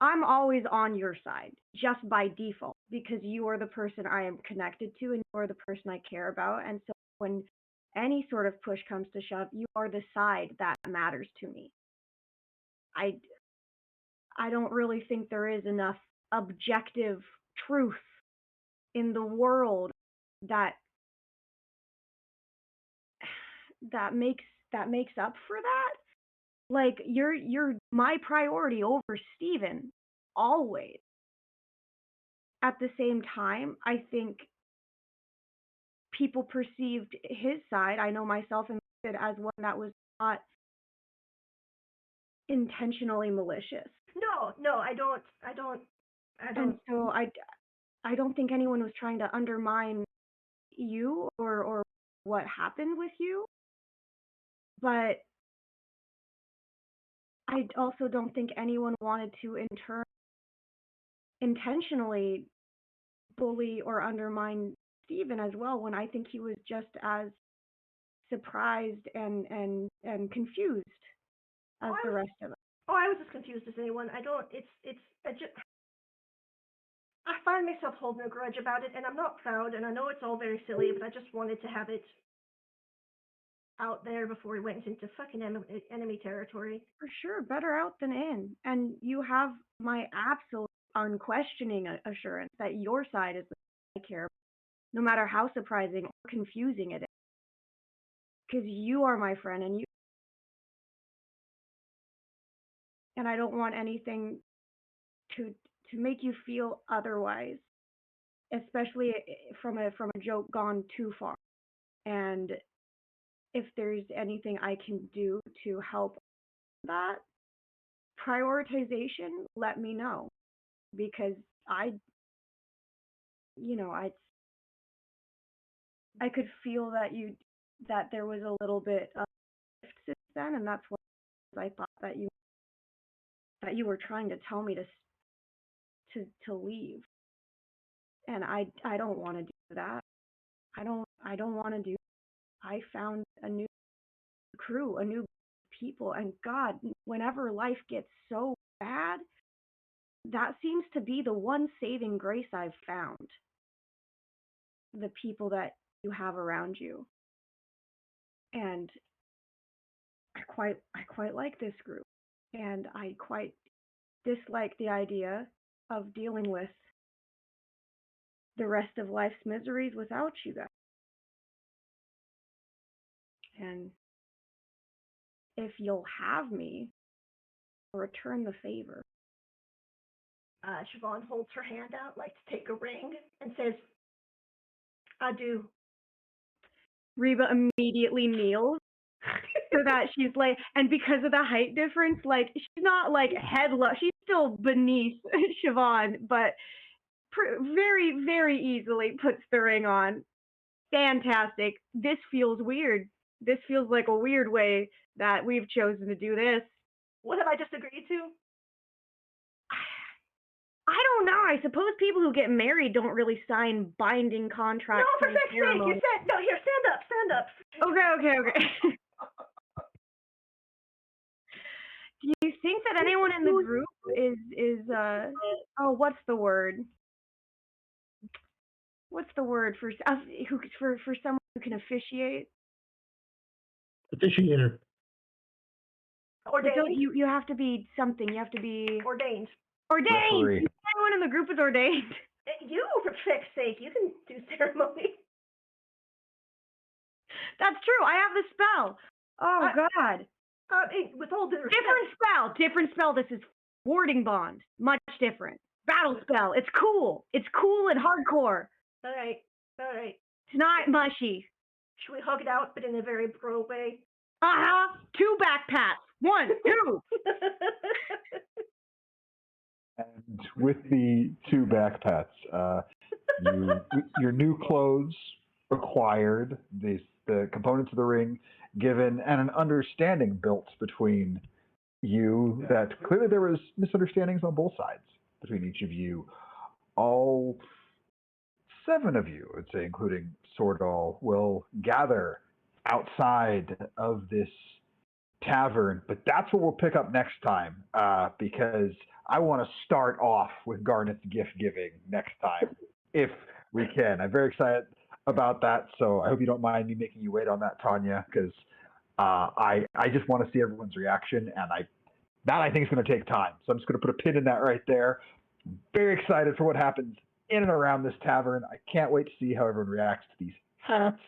Speaker 6: I'm always on your side, just by default, because you are the person I am connected to, and you are the person I care about. And so when any sort of push comes to shove, you are the side that matters to me. I don't really think there is enough objective truth in the world that makes up for that. Like, you're my priority over Steven, always. At the same time, I think people perceived his side, I know myself included, as one that was not intentionally malicious.
Speaker 4: No, I don't.
Speaker 6: And so I don't think anyone was trying to undermine you or what happened with you. But I also don't think anyone wanted to in turn intentionally bully or undermine Steven as well, when I think he was just as surprised and confused as the rest of us.
Speaker 4: Oh, I was as confused as anyone. I find myself holding a grudge about it, and I'm not proud, and I know it's all very silly, but I just wanted to have it out there before we went into fucking enemy territory.
Speaker 6: For sure, better out than in. And you have my absolute unquestioning assurance that your side is the side I care about, no matter how surprising or confusing it is. Because you are my friend, and I don't want anything to make you feel otherwise, especially from a joke gone too far. And if there's anything I can do to help that prioritization, let me know, because I could feel that there was a little bit of shift since then, and that's what I thought that you were trying to tell me to leave. And I don't want to do that. I don't want to do. I found a new crew, a new people, and God, whenever life gets so bad, that seems to be the one saving grace I've found. The people that you have around you. And I quite like this group, and I quite dislike the idea of dealing with the rest of life's miseries without you guys. And if you'll have me, return the favor.
Speaker 4: Siobhan holds her hand out like to take a ring and says, "I do."
Speaker 6: Reba immediately kneels so that she's like, and because of the height difference, like, she's not like head low, she's still beneath Siobhan, but very, very easily puts the ring on. Fantastic. This feels weird. This feels like a weird way that we've chosen to do this.
Speaker 4: What have I just agreed to?
Speaker 6: I don't know. I suppose people who get married don't really sign binding contracts.
Speaker 4: No, for fuck's sake, you said, no, here, stand up.
Speaker 6: Okay. Do you think that anyone in the group is what's the word? What's the word for someone who can officiate?
Speaker 7: Officiator.
Speaker 4: Ordained.
Speaker 6: You have to be something. You have to be
Speaker 4: ordained.
Speaker 1: Referee.
Speaker 6: everyone in the group is ordained.
Speaker 4: You, for fuck's sake, you can do ceremony.
Speaker 6: That's true. I have the spell. Oh, God.
Speaker 4: With all due respect.
Speaker 6: Different spell. This is warding bond. Much different. Battle spell. It's cool. It's cool and hardcore.
Speaker 4: All right.
Speaker 6: It's not mushy.
Speaker 4: Should we hug it out, but in a very pro way?
Speaker 6: 2 back pats. 1, 2.
Speaker 1: And with the 2 back pats, your new clothes acquired, the components of the ring given, and an understanding built between you that clearly there was misunderstandings on both sides between each of you. All 7 of you, I'd say, including Swordall, will gather outside of this tavern, but that's what we'll pick up next time, because I want to start off with Garnet's gift giving next time, if we can. I'm very excited about that, so I hope you don't mind me making you wait on that, Tanya, because I just want to see everyone's reaction, and I think is going to take time. So I'm just going to put a pin in that right there. I'm very excited for what happens in and around this tavern. I can't wait to see how everyone reacts to these hats.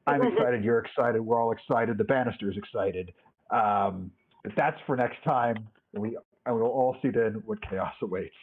Speaker 1: I'm excited. You're excited. We're all excited. The Bannister's excited. But that's for next time. And we will all see then what chaos awaits.